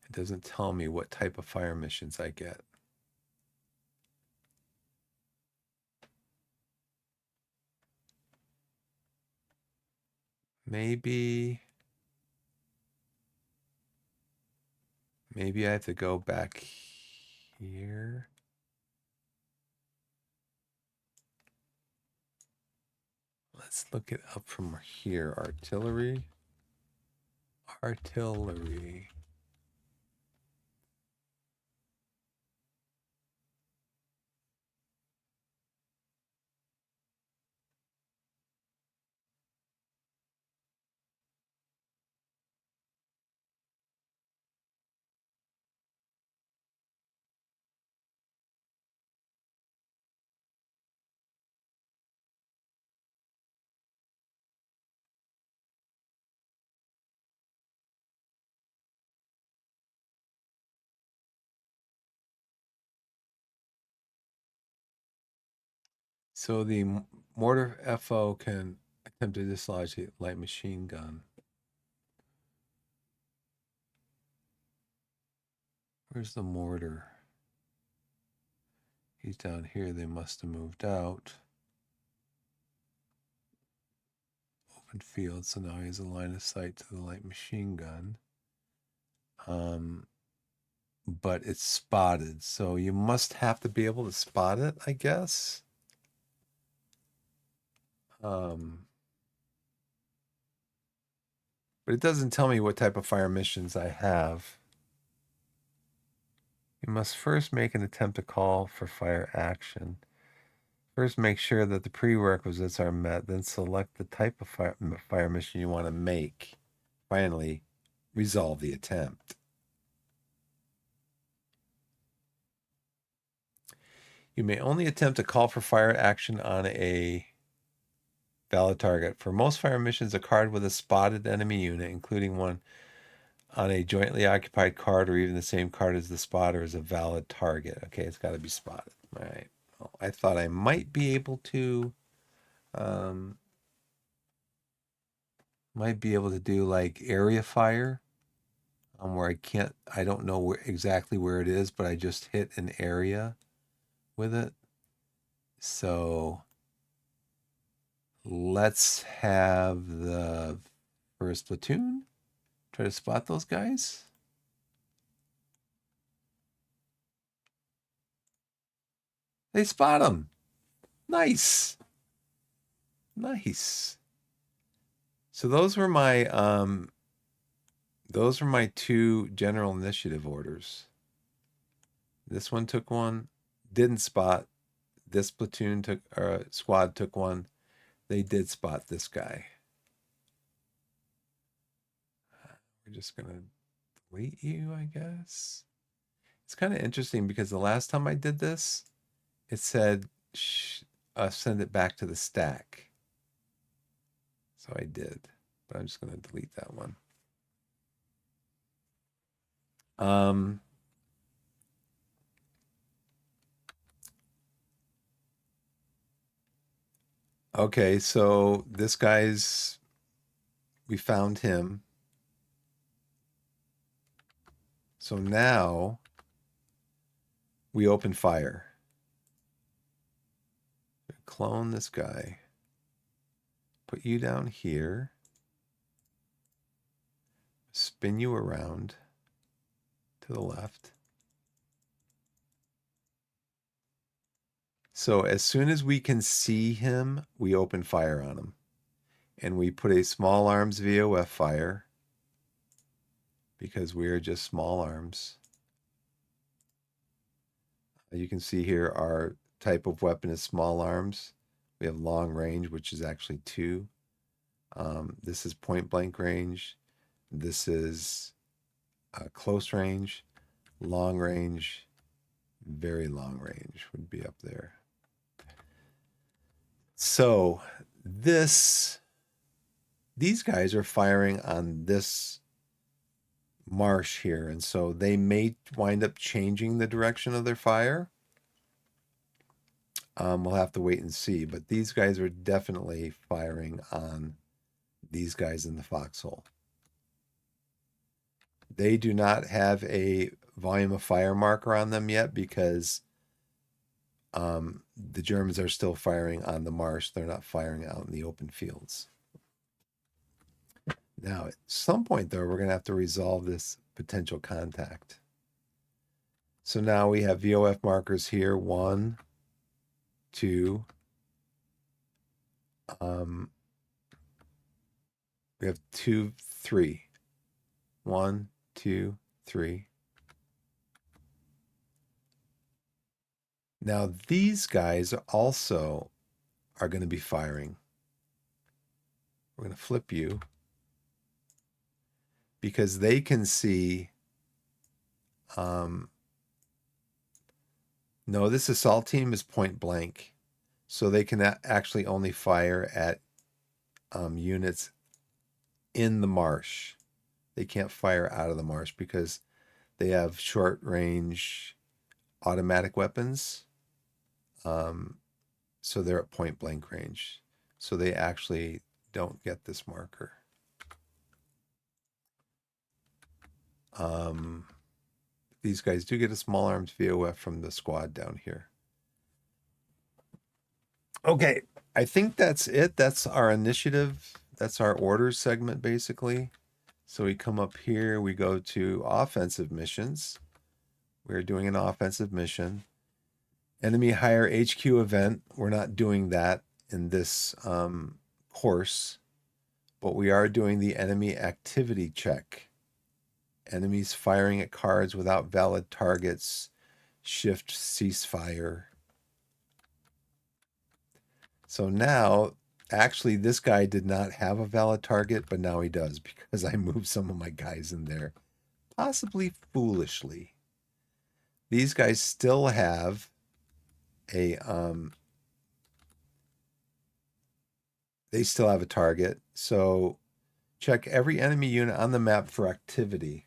It doesn't tell me what type of fire missions I get. Maybe I have to go back here. Let's look it up from here. Artillery. Artillery. So the mortar FO can attempt to dislodge a light machine gun. Where's the mortar? He's down here. They must have moved out. Open field, so now he has a line of sight to the light machine gun. But it's spotted, so you must have to be able to spot it, I guess. But it doesn't tell me what type of fire missions I have. You must first make an attempt to call for fire action. First, make sure that the prerequisites are met, then select the type of fire mission you want to make. Finally, resolve the attempt. You may only attempt to call for fire action on a valid target. For most fire missions, a card with a spotted enemy unit, including one on a jointly occupied card or even the same card as the spotter, is a valid target. Okay, it's got to be spotted. All right. Well, I thought I might be able to do like area fire, where I don't know exactly where it is, but I just hit an area with it. So let's have the first platoon try to spot those guys. They spot them. Nice. Nice. So those were my two general initiative orders. This one took one, didn't spot. This platoon took, squad took one. They did spot this guy. We're just gonna delete you, I guess. It's kind of interesting because the last time I did this, it said send it back to the stack. So I did, but I'm just gonna delete that one. Okay, so this guy's, we found him. So now we open fire. Clone this guy. Put you down here. Spin you around to the left. So as soon as we can see him, we open fire on him. And we put a small arms VOF fire because we are just small arms. You can see here our type of weapon is small arms. We have long range, which is actually 2. This is point blank range. This is close range, long range, very long range would be up there. So these guys are firing on this marsh here, and so they may wind up changing the direction of their fire. We'll have to wait and see, but these guys are definitely firing on these guys in the foxhole. They do not have a volume of fire marker on them yet because the Germans are still firing on the marsh. They're not firing out in the open fields. Now, at some point, though, we're going to have to resolve this potential contact. So now we have VOF markers here. 1, 2. We have 2, 3. 1, 2, 3. Now these guys also are going to be firing. We're going to flip you because they can see. No, this assault team is point blank, so they can actually only fire at units in the marsh. They can't fire out of the marsh because they have short range automatic weapons. So they're at point blank range. So they actually don't get this marker. These guys do get a small arms VOF from the squad down here. Okay, I think that's it. That's our initiative. That's our orders segment, basically. So we come up here, we go to offensive missions. We're doing an offensive mission. Enemy hire HQ event. We're not doing that in this course, but we are doing the enemy activity check. Enemies firing at cards without valid targets. Shift ceasefire. So now, actually, this guy did not have a valid target, but now he does because I moved some of my guys in there, possibly foolishly. These guys still have a they still have a target. So check every enemy unit on the map for activity.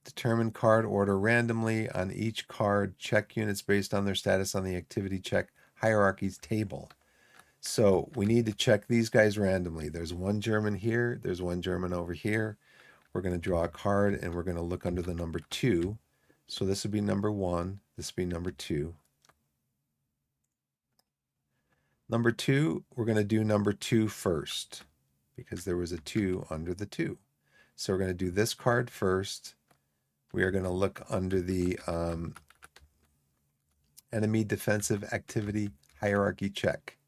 Determine card order randomly on each card. Check units based on their status on the activity check hierarchies table. So we need to check these guys randomly. There's one German here. There's one German over here. We're going to draw a card and we're going to look under the number 2. So this would be number 1. This would be number 2. Number 2, we're going to do number 2 first because there was a 2 under the 2. So we're going to do this card first. We are going to look under the enemy defensive activity hierarchy check.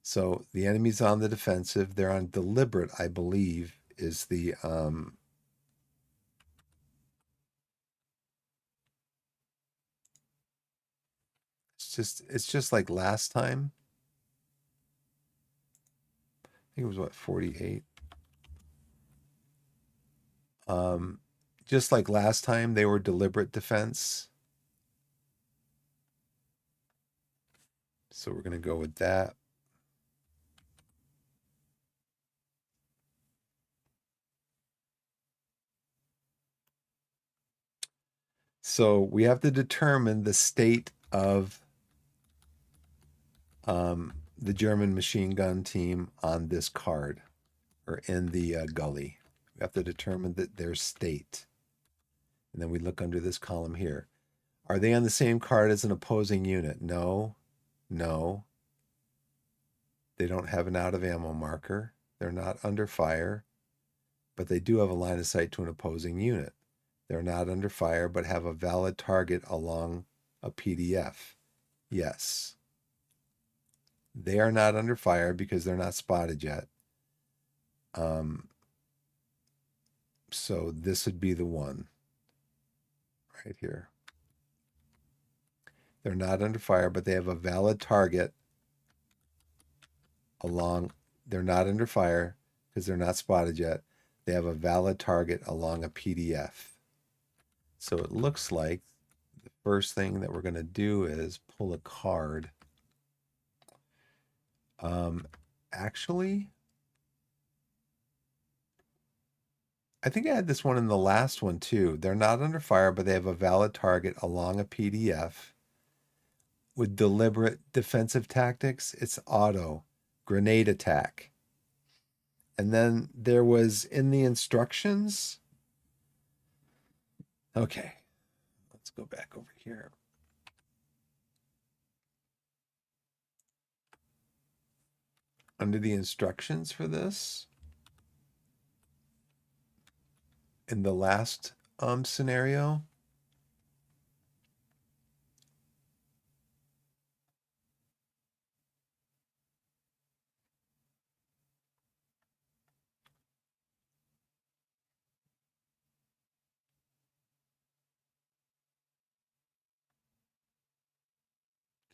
So the enemy's on the defensive. They're on deliberate, I believe, is the it's just like last time. I think it was what, 48. Just like last time, they were deliberate defense. So we're going to go with that. So we have to determine the state of the German machine gun team on this card or in the gully. We have to determine their state. And then we look under this column here. Are they on the same card as an opposing unit? No. No. They don't have an out of ammo marker. They're not under fire, but they do have a line of sight to an opposing unit. They're not under fire, but have a valid target along a PDF. Yes. They are not under fire because they're not spotted yet. So this would be the one right here. They're not under fire, but they have a valid target along. They're not under fire because they're not spotted yet. They have a valid target along a PDF. So it looks like the first thing that we're going to do is pull a card. Actually, I think I had this one in the last one too. They're not under fire, but they have a valid target along a PDF. With deliberate defensive tactics, it's auto, grenade attack. And then there was in the instructions. Okay, let's go back over here. Under the instructions for this, in the last scenario,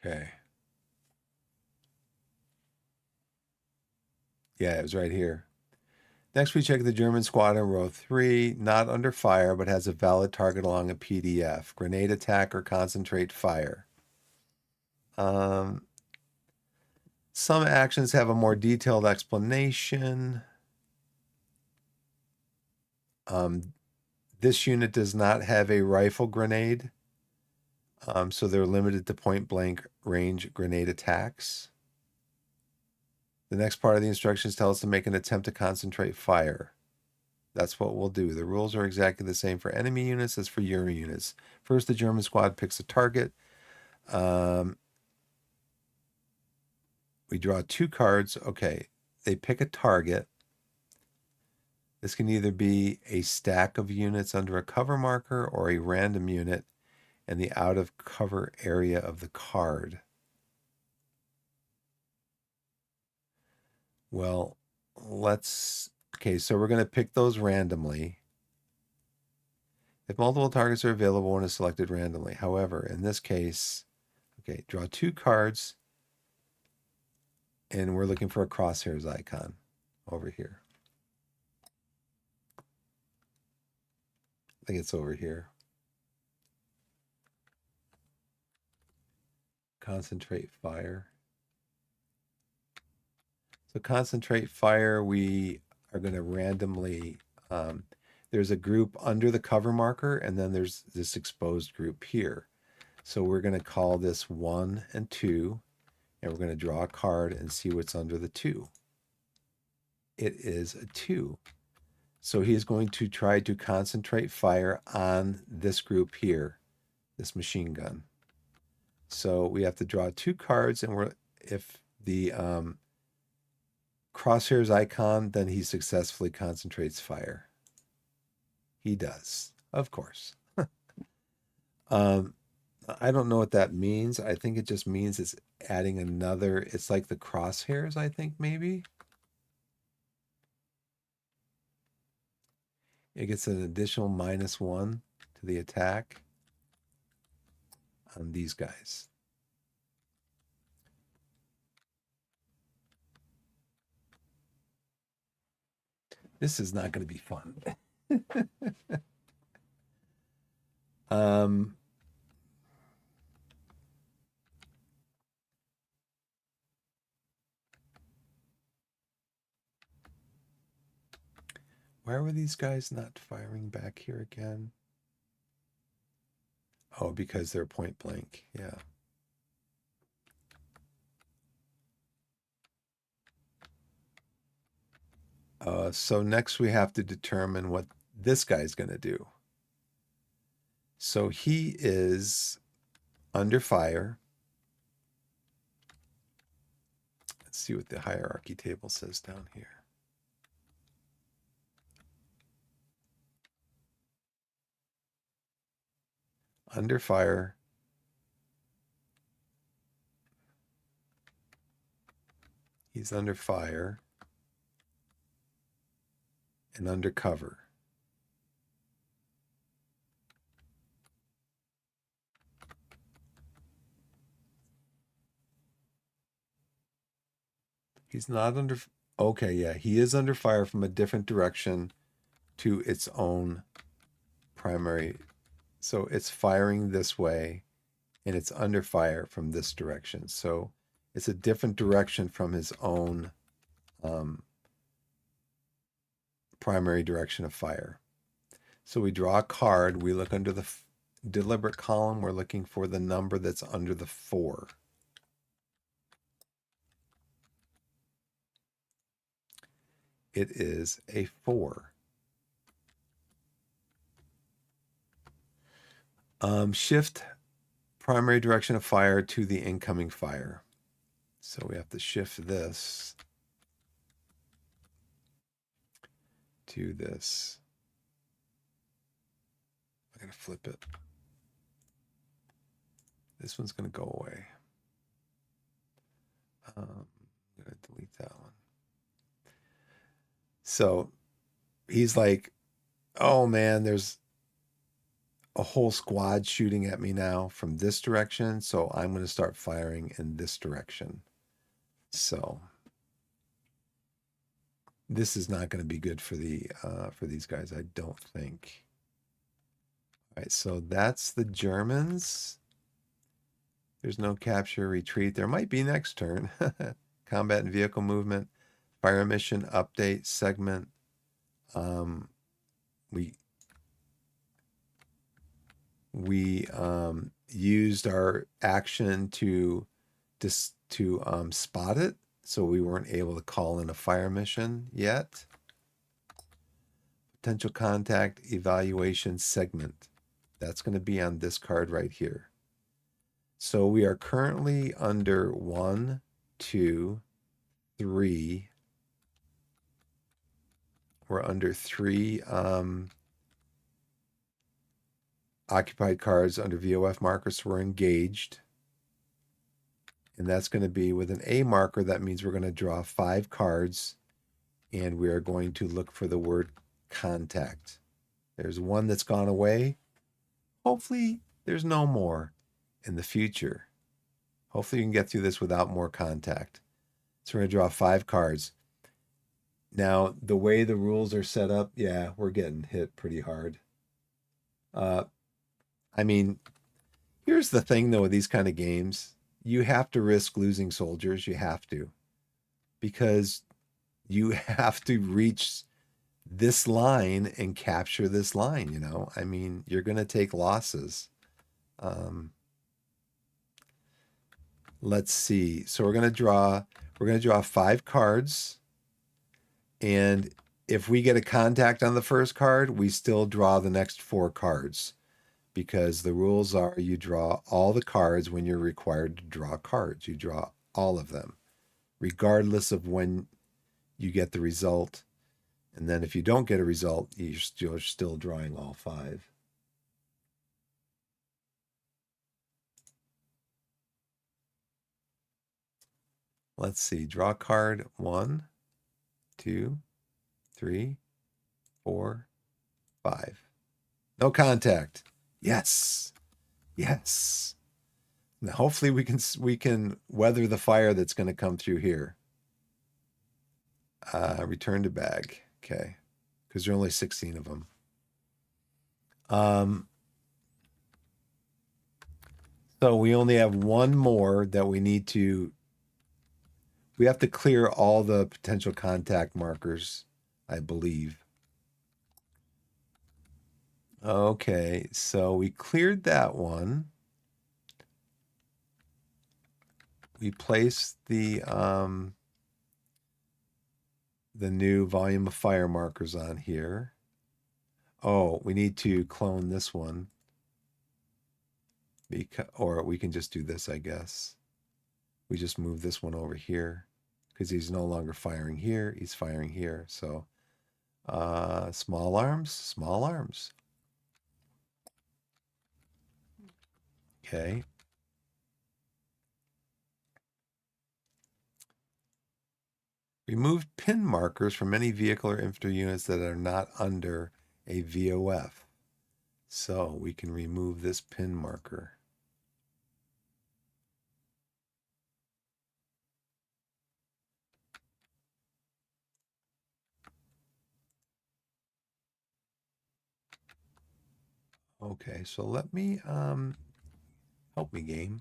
okay. Yeah, it was right here. Next, we check the German squad in row 3, not under fire, but has a valid target along a PDF. Grenade attack or concentrate fire. Some actions have a more detailed explanation. This unit does not have a rifle grenade, so they're limited to point blank range grenade attacks. The next part of the instructions tell us to make an attempt to concentrate fire. That's what we'll do. The rules are exactly the same for enemy units as for your units. First, the German squad picks a target. We draw 2 cards. Okay, they pick a target. This can either be a stack of units under a cover marker or a random unit in the out of cover area of the card. Well, okay, so we're going to pick those randomly. If multiple targets are available, one is selected randomly. However, in this case, okay, draw 2 cards, and we're looking for a crosshairs icon over here. I think it's over here. Concentrate fire. So concentrate fire, we are going to randomly, there's a group under the cover marker, and then there's this exposed group here. So we're going to call this 1 and 2, and we're going to draw a card and see what's under the 2. It is a 2. So he is going to try to concentrate fire on this group here, this machine gun. So we have to draw 2 cards, and if the crosshairs icon, then he successfully concentrates fire. He does, of course. I don't know what that means. I think it just means it's adding another, it's like the crosshairs, I think, maybe. It gets an additional -1 to the attack on these guys. This is not going to be fun. Why were these guys not firing back here again? Oh, because they're point blank. Yeah. So next we have to determine what this guy's going to do. So he is under fire. Let's see what the hierarchy table says down here. Under fire. He's under fire and under cover. He's not under, okay, yeah, he is under fire from a different direction to its own primary. So it's firing this way, and it's under fire from this direction. So it's a different direction from his own primary direction of fire. So we draw a card. We look under the deliberate column. We're looking for the number that's under the 4. It is a 4. Shift primary direction of fire to the incoming fire. So we have to shift this to this. I'm going to flip it. This one's going to go away. I'm going to delete that one. So he's like, oh man, there's a whole squad shooting at me now from this direction. So I'm going to start firing in this direction. So this is not going to be good for these guys, I don't think. All right, so that's the Germans. There's no capture retreat. There might be next turn. Combat and vehicle movement, fire mission update segment. We used our action to spot it, so we weren't able to call in a fire mission yet. Potential contact evaluation segment. That's going to be on this card right here. So we are currently under 1, 2, 3. we're under 3 occupied cards under VOF markers, so we're engaged. And that's going to be with an A marker. That means we're going to draw 5 cards, and we are going to look for the word contact. There's one that's gone away. Hopefully there's no more in the future. Hopefully you can get through this without more contact. So we're going to draw 5 cards. Now, the way the rules are set up, yeah, we're getting hit pretty hard. I mean, here's the thing, though, with these kind of games. You have to risk losing soldiers. You have to. Because you have to reach this line and capture this line, you know? I mean, you're going to take losses. Let's see. So we're going to draw 5 cards. And if we get a contact on the first card, we still draw the next 4 cards. Because the rules are you draw all the cards when you're required to draw cards. You draw all of them, regardless of when you get the result. And then if you don't get a result, you're still drawing all 5. Let's see. Draw card 1, 2, 3, 4, 5. No contact. Yes. Yes. Now, hopefully we can weather the fire that's going to come through here. Return to bag. Okay. Because there are only 16 of them. So we only have one more that we need to... We have to clear all the potential contact markers, I believe. Okay, so we cleared that one. We placed the new volume of fire markers on here. Oh, we need to clone this one. Or we can just do this, I guess. We just move this one over here because he's no longer firing here. He's firing here. So small arms, small arms. Okay. Remove pin markers from any vehicle or infantry units that are not under a VOF. So we can remove this pin marker. Okay, so let me help me, game.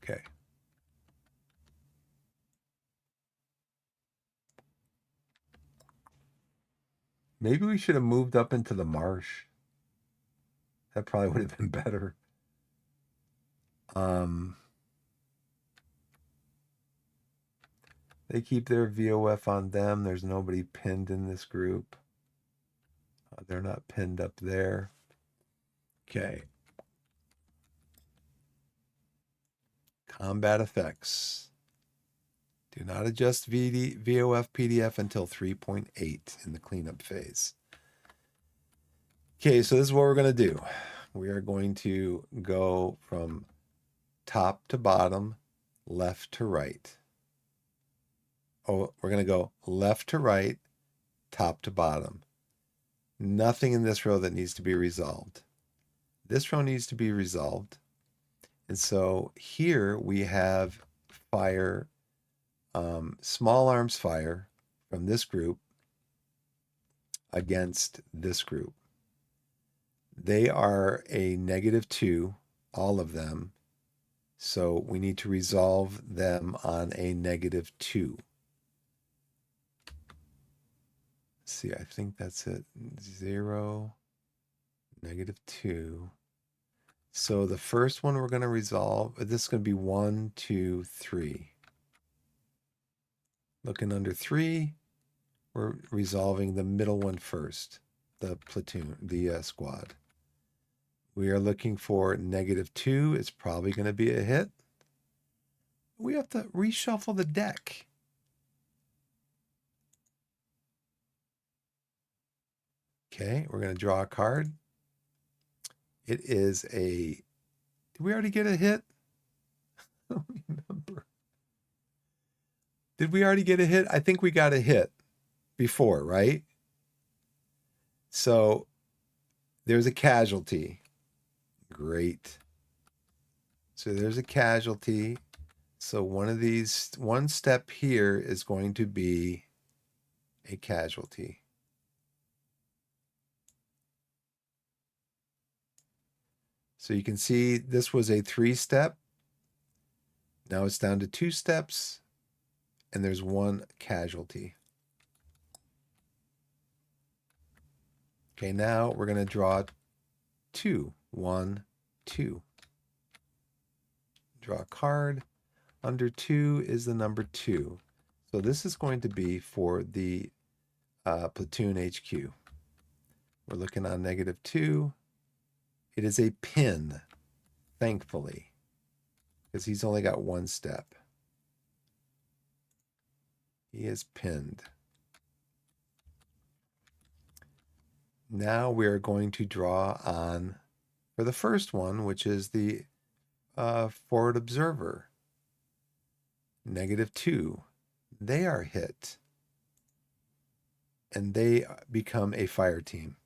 Okay. Maybe we should have moved up into the marsh. That probably would have been better. They keep their VOF on them. There's nobody pinned in this group. They're not pinned up there. Okay. Combat effects. Do not adjust VOF PDF until 3.8 in the cleanup phase. Okay, so this is what we're going to do. We are going to go from top to bottom, left to right. Oh, we're going to go left to right, top to bottom. Nothing in this row that needs to be resolved. This row needs to be resolved. And so here we have fire, small arms fire from this group against this group. They are a -2, all of them. So we need to resolve them on a -2. Let's see, I think that's it. 0, -2. So the first one we're going to resolve, this is going to be 1, 2, 3. Looking under 3, we're resolving the middle one first, the platoon, the squad. We are looking for -2. It's probably going to be a hit. We have to reshuffle the deck. Okay, we're going to draw a card. It is a, did we already get a hit? I don't remember. Did we already get a hit? I think we got a hit before, right? So there's a casualty. Great. So there's a casualty. So one step here is going to be a casualty. So you can see this was a 3-step. Now it's down to 2 steps, and there's 1 casualty. Okay, now we're going to draw 2. 1, 2. Draw a card. Under 2 is the number 2. So this is going to be for the platoon HQ. We're looking on -2. It is a pin, thankfully, because he's only got 1 step. He is pinned. Now we are going to draw on for the first one, which is the forward observer. -2. They are hit. And they become a fire team.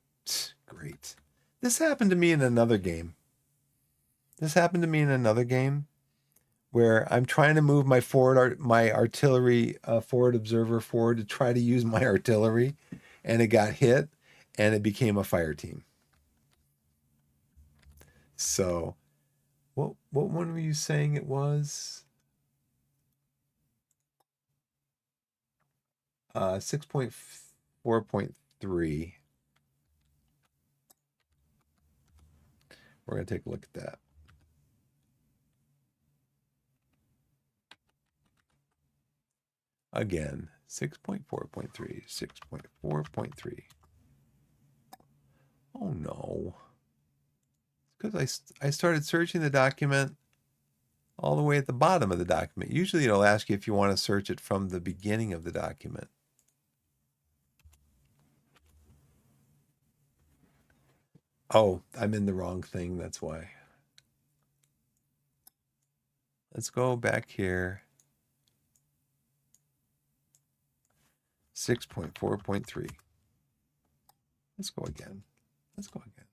Great. This happened to me in another game. Where I'm trying to move my artillery forward observer forward to try to use my artillery, and it got hit, and it became a fire team. So, what one were you saying it was? 6.4.3. We're going to take a look at that. Again, 6.4.3, 6.4.3. Oh no. Because I started searching the document all the way at the bottom of the document. Usually it'll ask you if you want to search it from the beginning of the document. Oh, I'm in the wrong thing. That's why. Let's go back here. 6.4.3. Let's go again. Let's go again.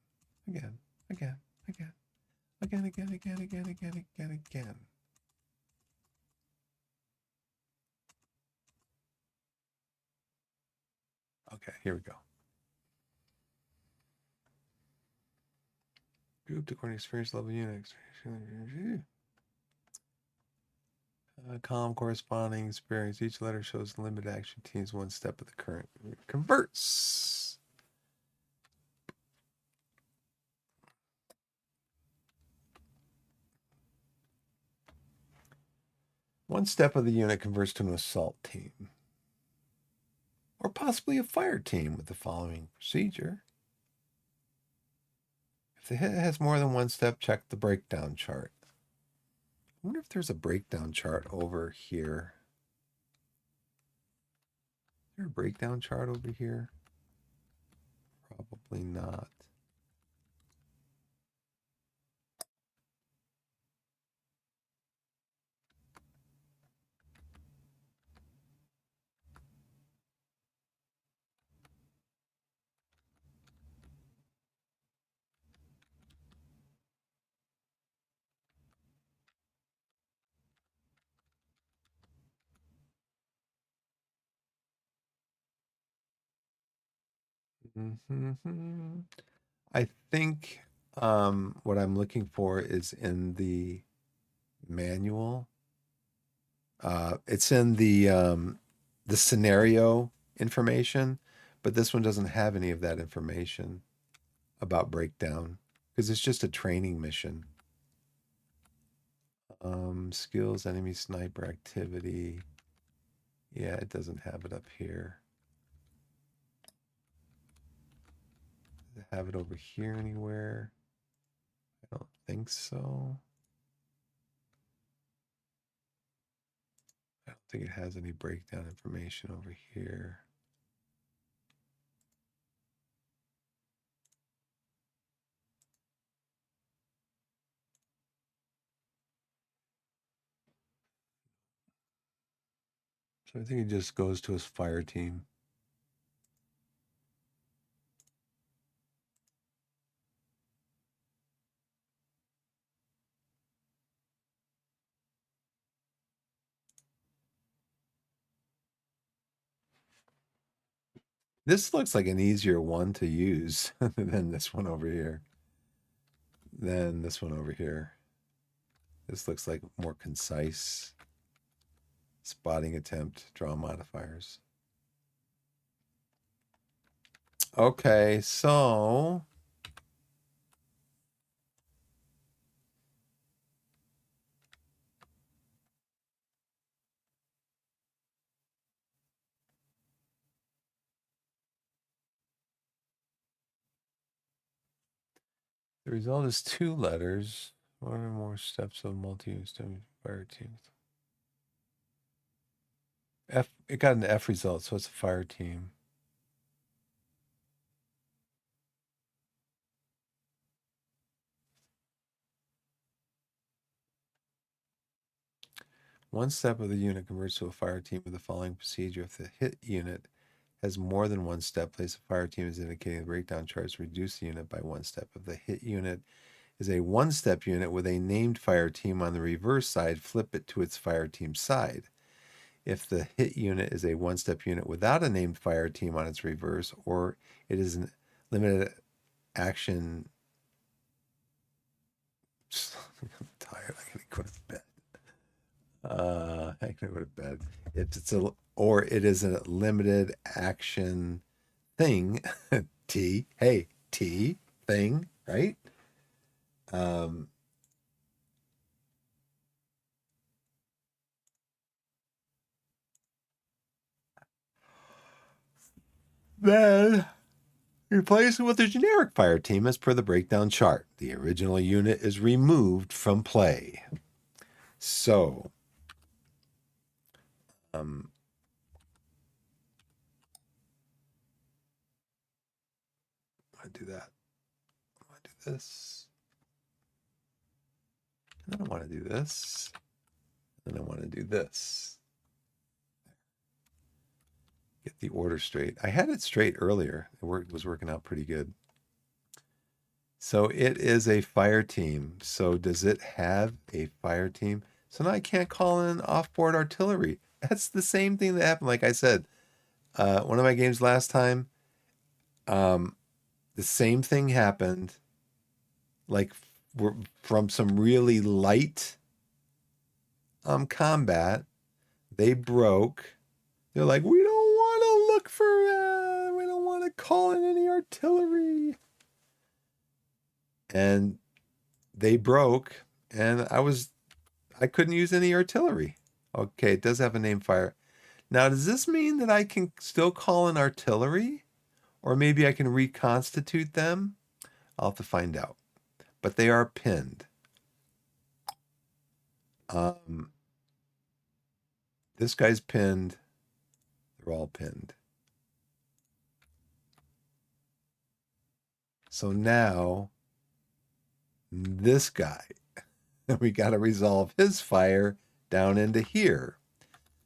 Again. Again. Again. Again. Again. Again. Again. Again. Again. Again. Okay, here we go. Grouped according to experience level unit. Column corresponding experience. Each letter shows the limited action teams 1 step of the current. Converts. One step of the unit converts to an assault team. Or possibly a fire team with the following procedure. If the hit has more than 1 step, check the breakdown chart. I wonder if there's a breakdown chart over here. Is there a breakdown chart over here? Probably not. I think what I'm looking for is in the manual. It's in the scenario information, but this one doesn't have any of that information about breakdown because it's just a training mission. Skills, enemy sniper activity. Yeah, it doesn't have it up here. Does it have it over here anywhere? I don't think so. I don't think it has any breakdown information over here. So I think he just goes to his fire team. This looks like an easier one to use than this one over here. Than this one over here. This looks like more concise. Spotting attempt, draw modifiers. Okay, so the result is 2 letters. One or more steps of multi-use fire teams. F. It got an F result, so it's a fire team. One step of the unit converts to a fire team with the following procedure. If the hit unit has more than one step, place a fire team as indicating the breakdown charts reduce the unit by 1 step. If the hit unit is a 1-step unit with a named fire team on the reverse side, flip it to its fire team side. If the hit unit is a 1-step unit without a named fire team on its reverse, or it is a limited action. I'm tired. I gotta go to bed. I gotta go to bed. If it's or it is a limited action thing, T. Hey, T thing, right? Then replace it with a generic fire team as per the breakdown chart. The original unit is removed from play. So, I do that. I want to do this. And then I want to do this. And I want to do this. Get the order straight. I had it straight earlier. It was working out pretty good. So it is a fire team. So does it have a fire team? So now I can't call in off-board artillery. That's the same thing that happened. Like I said, one of my games last time, the same thing happened. Like from some really light combat, they broke. They're like, we don't want to look for, we don't want to call in any artillery. And they broke, and I couldn't use any artillery. Okay, it does have a name fire. Now, does this mean that I can still call in artillery? Or maybe I can reconstitute them? I'll have to find out. But they are pinned. This guy's pinned. They're all pinned. So now, this guy, we got to resolve his fire down into here.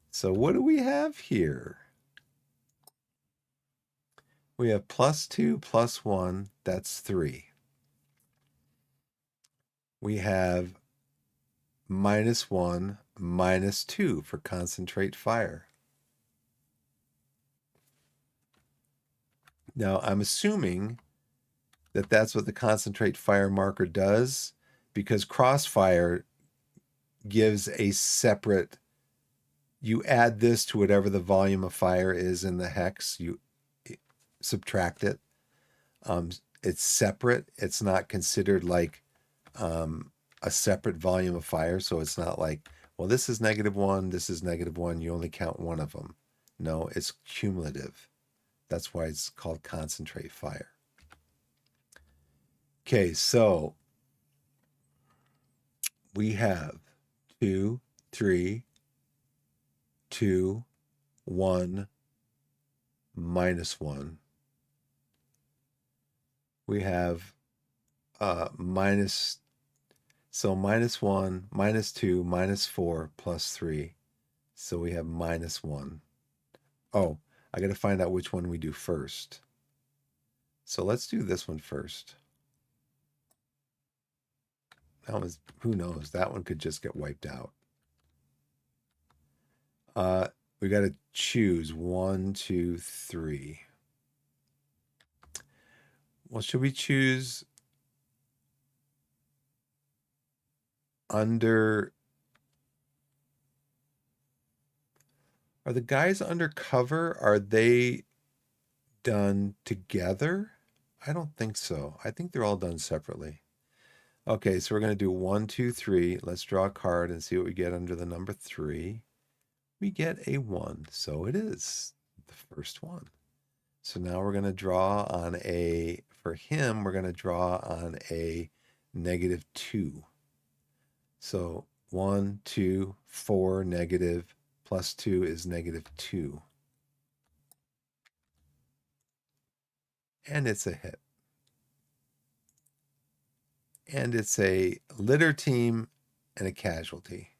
So what do we have here? We have +2, +1, that's 3. We have -1, -2 for concentrate fire. Now, I'm assuming that that's what the concentrate fire marker does, because crossfire gives a separate, you add this to whatever the volume of fire is in the hex, you subtract it. It's separate. It's not considered like a separate volume of fire. So it's not like, well, this is -1, this is -1. You only count one of them. No, it's cumulative. That's why it's called concentrate fire. Okay, so we have 2, 3, 2, 1, -1. We have -1, -2, -4, +3. So we have -1. Oh, I got to find out which one we do first. So let's do this one first. That was, who knows? That one could just get wiped out. We got to choose 1, 2, 3. Well, should we choose under? Are the guys undercover? Are they done together? I don't think so. I think they're all done separately. Okay, so we're going to do 1, 2, 3. Let's draw a card and see what we get under the number 3. We get a 1. So it is the first one. So now we're going to draw on a, for him, we're going to draw on a -2. So 1, 2, 4, negative, plus 2 is -2. And it's a hit. And it's a litter team and a casualty.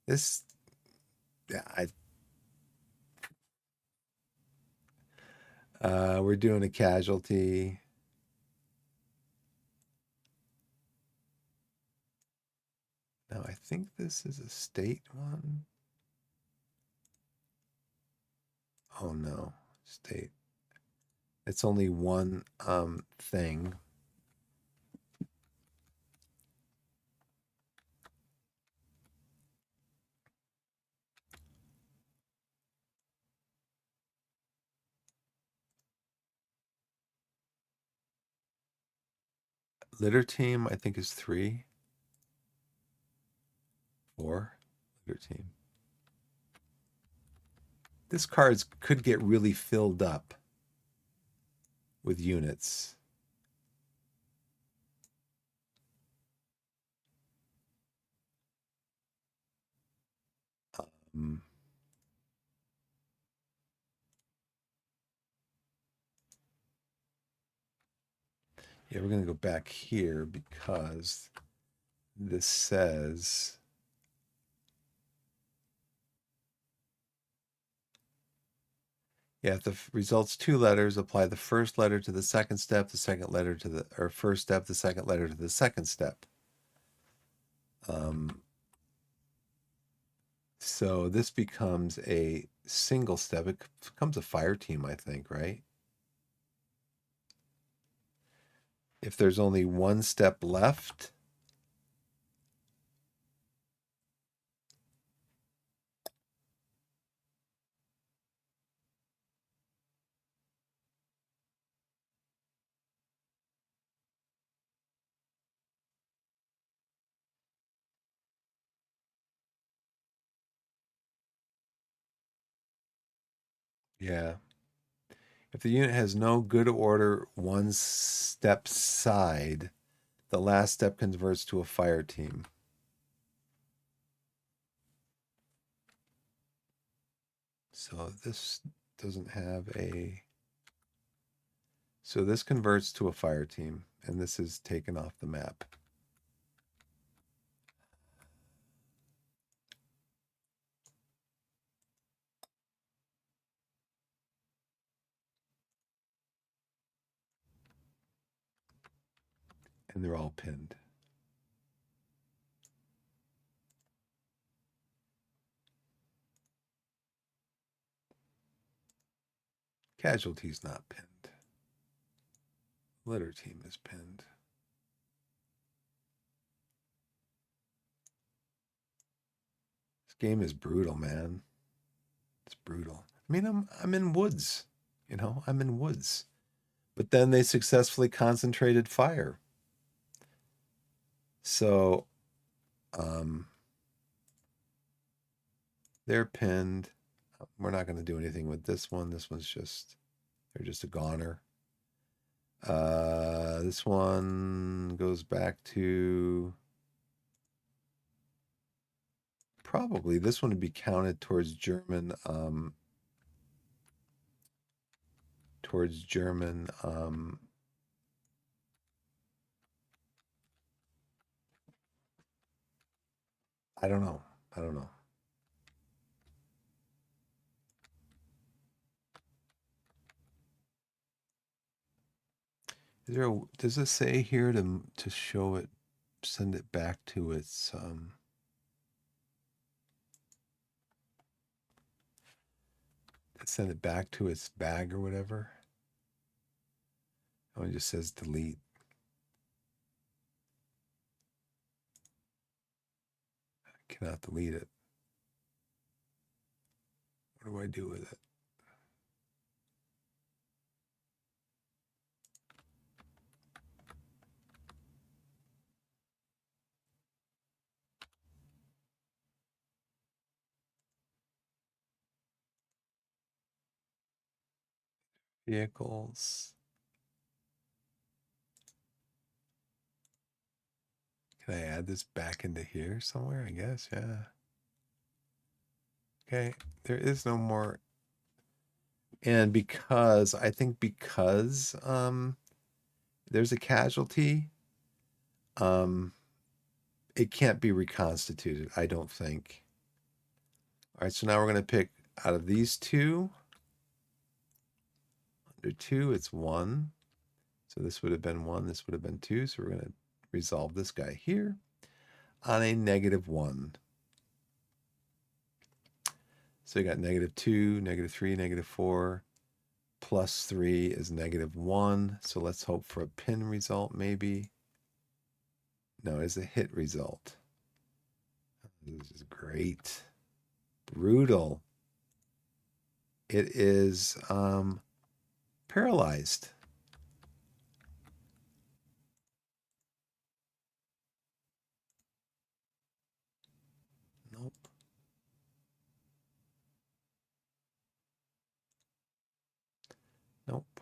This, yeah, we're doing a casualty. Now, I think this is a state one. Oh no, state. It's only one thing. Litter team, I think, is 3, 4. Litter team. This card could get really filled up with units. Yeah, we're going to go back here because this says yeah, if the result's 2 letters, apply the first letter to the second step, the second letter to the, or first step, the second letter to the second step. So this becomes a single step. It becomes a fire team, I think, right? If there's only one step left. Yeah. If the unit has no good order one step side, the last step converts to a fire team. So this doesn't have a... So this converts to a fire team, and this is taken off the map. And they're all pinned. Casualty's not pinned. Litter team is pinned. This game is brutal, man. It's brutal. I mean, I'm in woods, you know, I'm in woods. But then they successfully concentrated fire. So they're pinned. We're not going to do anything with this one. This one's just, they're just a goner. This one goes back to, probably this one would be counted towards German, I don't know. I don't know. Is there a, does it say here to show it, send it back to its send it back to its bag or whatever? Oh, it just says delete. I cannot delete it. What do I do with it? Vehicles. Can I add this back into here somewhere? I guess, yeah. Okay, there is no more. And because, I think because there's a casualty, it can't be reconstituted, I don't think. All right, so now we're going to pick out of these two. Under 2, it's 1. So this would have been 1, this would have been 2. So we're going to resolve this guy here on a -1. So you got -2, -3, -4, +3 is -1. So let's hope for a pin result, maybe. No, it's a hit result. This is great. Brutal. It is paralyzed. Nope. Nope.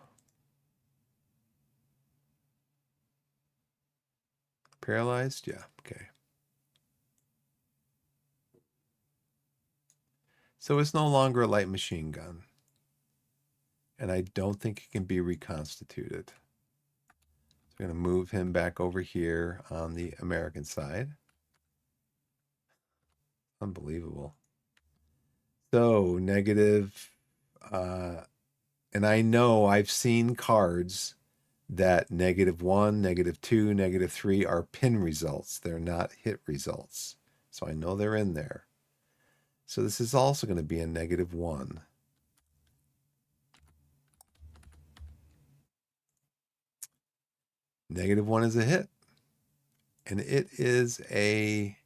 Paralyzed? Yeah, okay. So it's no longer a light machine gun. And I don't think it can be reconstituted. So we're going to move him back over here on the American side. Unbelievable. So negative, and I know I've seen cards that -1, -2, -3 are pin results. They're not hit results. So I know they're in there. So this is also going to be a -1. -1 is a hit. And it is a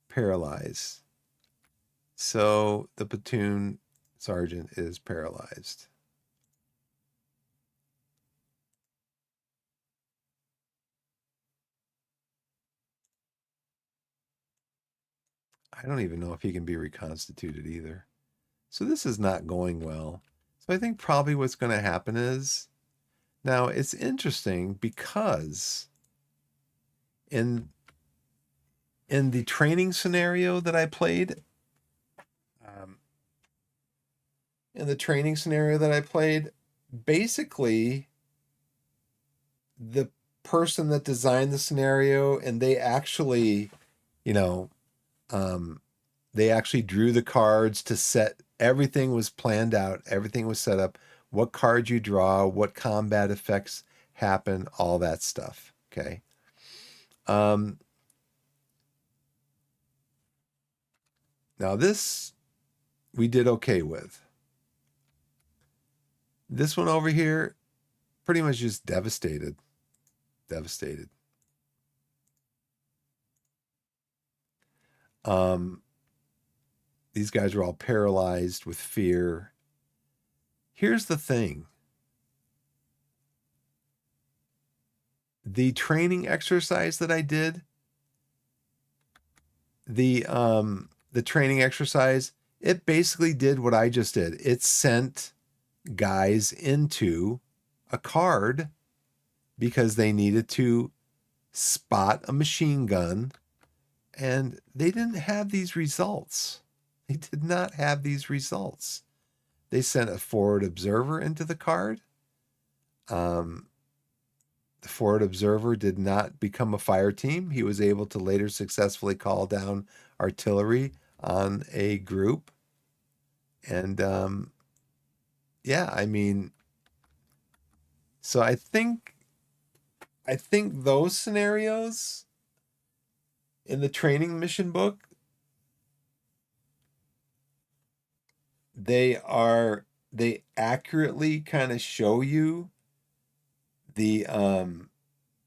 paralyze. So the platoon sergeant is paralyzed. I don't even know if he can be reconstituted either. So this is not going well. So I think probably what's going to happen is, now it's interesting because in the training scenario that I played, basically the person that designed the scenario, and they actually, they actually drew the cards to set, everything was planned out, everything was set up, what cards you draw, what combat effects happen, all that stuff. Okay. Now this we did okay with. This one over here, pretty much just devastated. Devastated. These guys are all paralyzed with fear. Here's the thing. The training exercise that I did, the training exercise, it basically did what I just did. It sent guys into a card because they needed to spot a machine gun, and they didn't have these results. They did not have these results. They sent a forward observer into the card. The forward observer did not become a fire team. He was able to later successfully call down artillery on a group. And yeah, I mean, so I think those scenarios in the training mission book, they accurately kind of show you the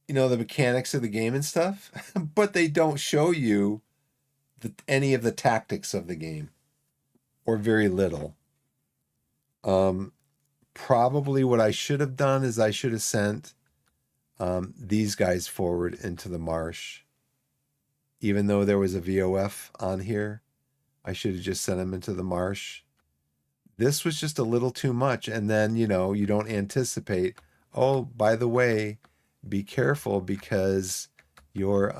the mechanics of the game and stuff, but they don't show you any of the tactics of the game, or very little. Um, Probably what I should have done is I should have sent these guys forward into the marsh. Even though there was a VOF on here, I should have just sent them into the marsh. This was just a little too much. And then, you don't anticipate, oh, by the way, be careful because your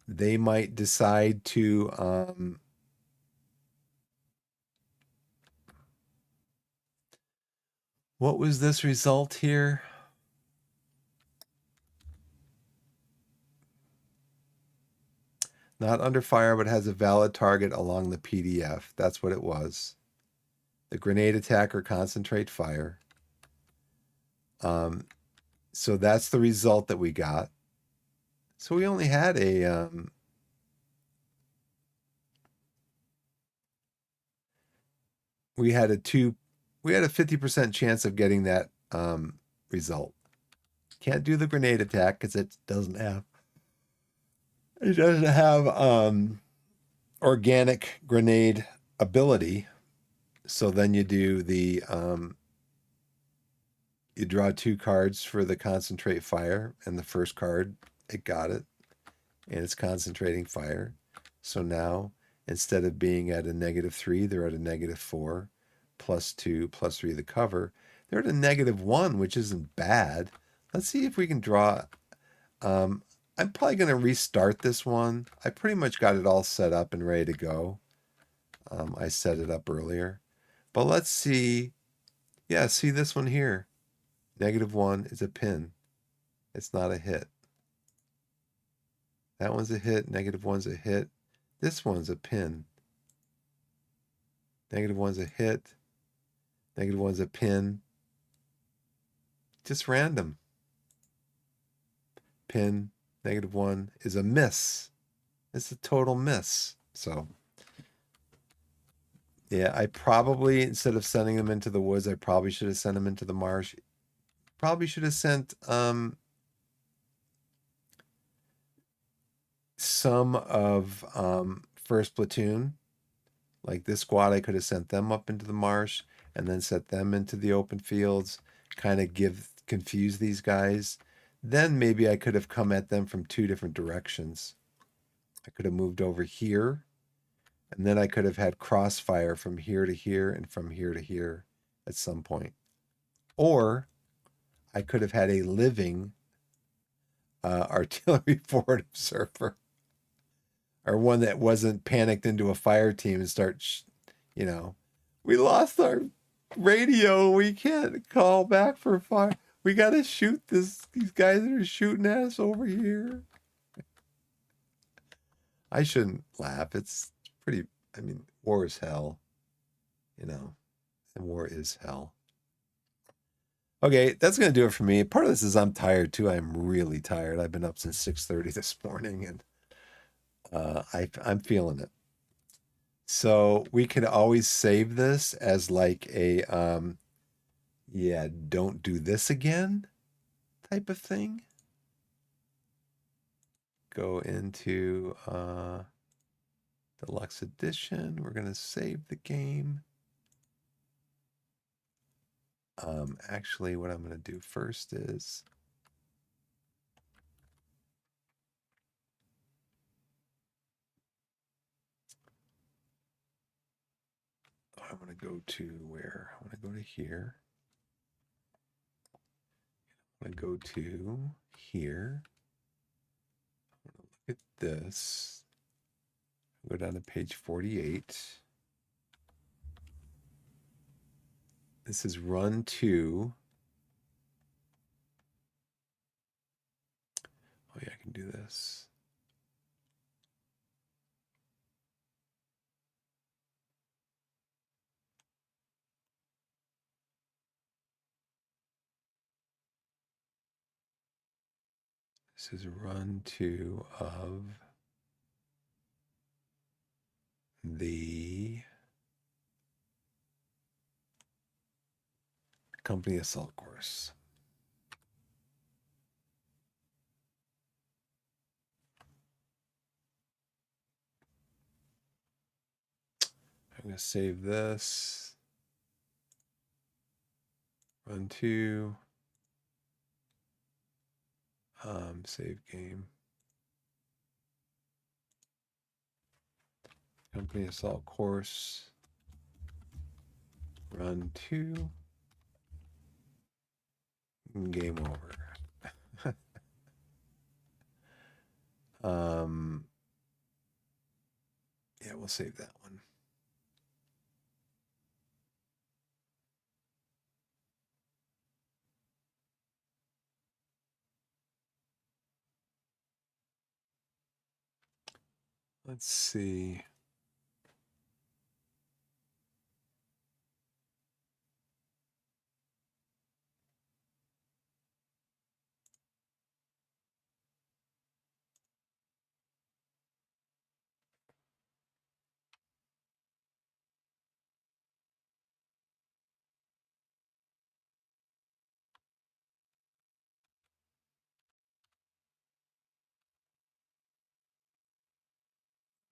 they might decide to what was this result here? Not under fire, but has a valid target along the PDF. That's what it was. The grenade attack or concentrate fire. So that's the result that we got. So we only had a we had a 50% chance of getting that result. Can't do the grenade attack because it doesn't have organic grenade ability. So then you do the you draw 2 cards for the concentrate fire, and the first card, it got it, and it's concentrating fire. So now instead of being at a -3, they're at a -4, +2, +3 the cover. They're at a -1, which isn't bad. Let's see if we can draw. I'm probably going to restart this one. I pretty much got it all set up and ready to go. I set it up earlier. But let's see. Yeah, see this one here. -1 is a pin. It's not a hit. That one's a hit. -1's a hit. This one's a pin. -1's a hit. -1's a pin. Just random. Pin. -1 is a miss. It's a total miss. So yeah, I probably, instead of sending them into the woods, I probably should have sent them into the marsh. Probably should have sent some of first platoon. Like this squad, I could have sent them up into the marsh and then set them into the open fields, kind of confuse these guys. Then maybe I could have come at them from 2 different directions. I could have moved over here, and then I could have had crossfire from here to here and from here to here at some point. Or I could have had a living artillery forward observer, or one that wasn't panicked into a fire team and start, we lost our radio. We can't call back for fire. We got to shoot these guys that are shooting at us over here. I shouldn't laugh. It's pretty, war is hell, and war is hell. Okay, that's going to do it for me. Part of this is I'm tired too. I'm really tired. I've been up since 6:30 this morning, and I'm feeling it. So we could always save this as like a yeah, don't do this again type of thing. Go into Deluxe Edition. We're going to save the game. Actually, what I'm going to do first is I want to go to where? I want to go to here. I want to go to here. I want to look at this. Go down to page 48. This is run 2. Oh yeah, I can do this. This is run 2 of the company assault course. I'm going to save this. Run 2. Save game. Company assault course. Run 2. Game over. Yeah, we'll save that one. Let's see.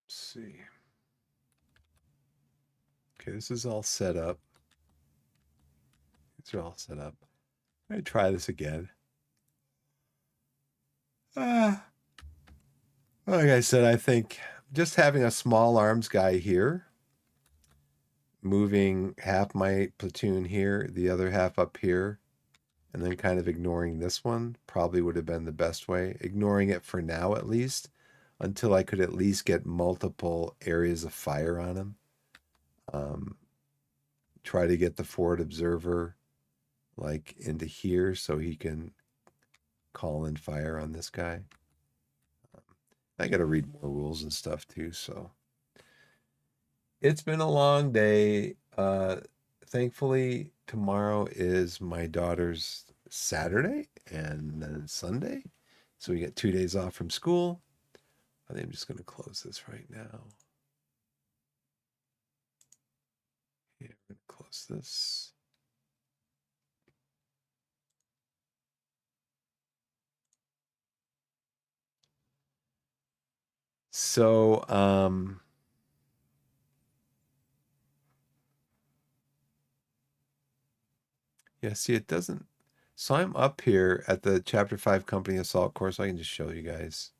Let's see. Okay, this is all set up. These are all set up. I'm going to try this again. Like I said, I think just having a small arms guy here, moving half my platoon here, the other half up here, and then kind of ignoring this one probably would have been the best way. Ignoring it for now, at least, until I could at least get multiple areas of fire on him. Try to get the forward observer like into here so he can call in fire on this guy. I got to read more rules and stuff too, so it's been a long day. Thankfully, tomorrow is my daughter's Saturday and then Sunday, so we get 2 days off from school. I think I'm just going to close this right now. Yeah, I'm going to close this. So, yeah, see, it doesn't. So I'm up here at the Chapter 5 Company Assault course. I can just show you guys.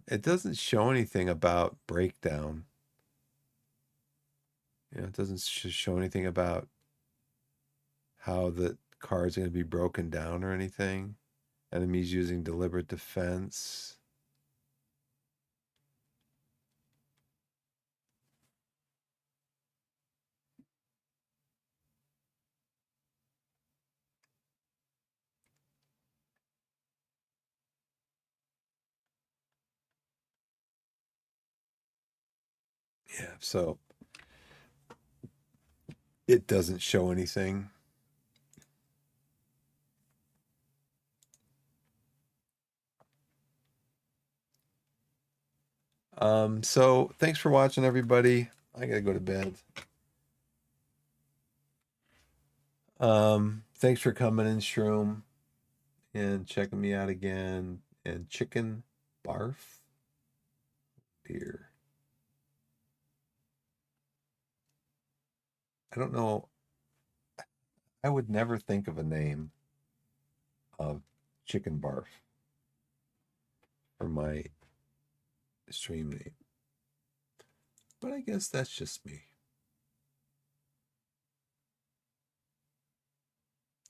It doesn't show anything about breakdown. You know, it doesn't show anything about how the card's going to be broken down or anything. Enemies using deliberate defense. Yeah, so it doesn't show anything. So thanks for watching, everybody. I gotta go to bed. Thanks for coming in, Shroom, and checking me out again. And Chicken Barf. Dear. I don't know. I would never think of a name of Chicken Barf for my stream name. But I guess that's just me.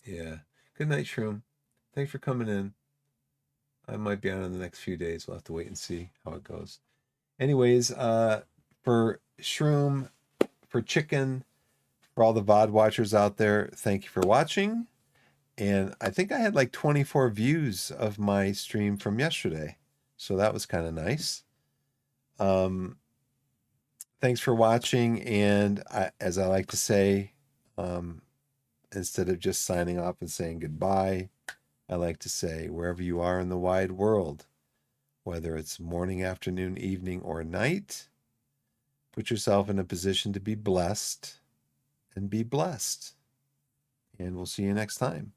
Yeah. Good night, Shroom. Thanks for coming in. I might be on in the next few days. We'll have to wait and see how it goes. Anyways, for Shroom, for Chicken, for all the VOD watchers out there, thank you for watching. And I think I had like 24 views of my stream from yesterday. So that was kind of nice. Thanks for watching. And as I like to say, instead of just signing off and saying goodbye, I like to say, wherever you are in the wide world, whether it's morning, afternoon, evening, or night, put yourself in a position to be blessed and be blessed. And we'll see you next time.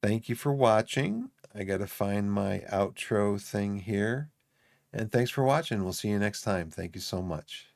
Thank you for watching. I got to find my outro thing here. And thanks for watching. We'll see you next time. Thank you so much.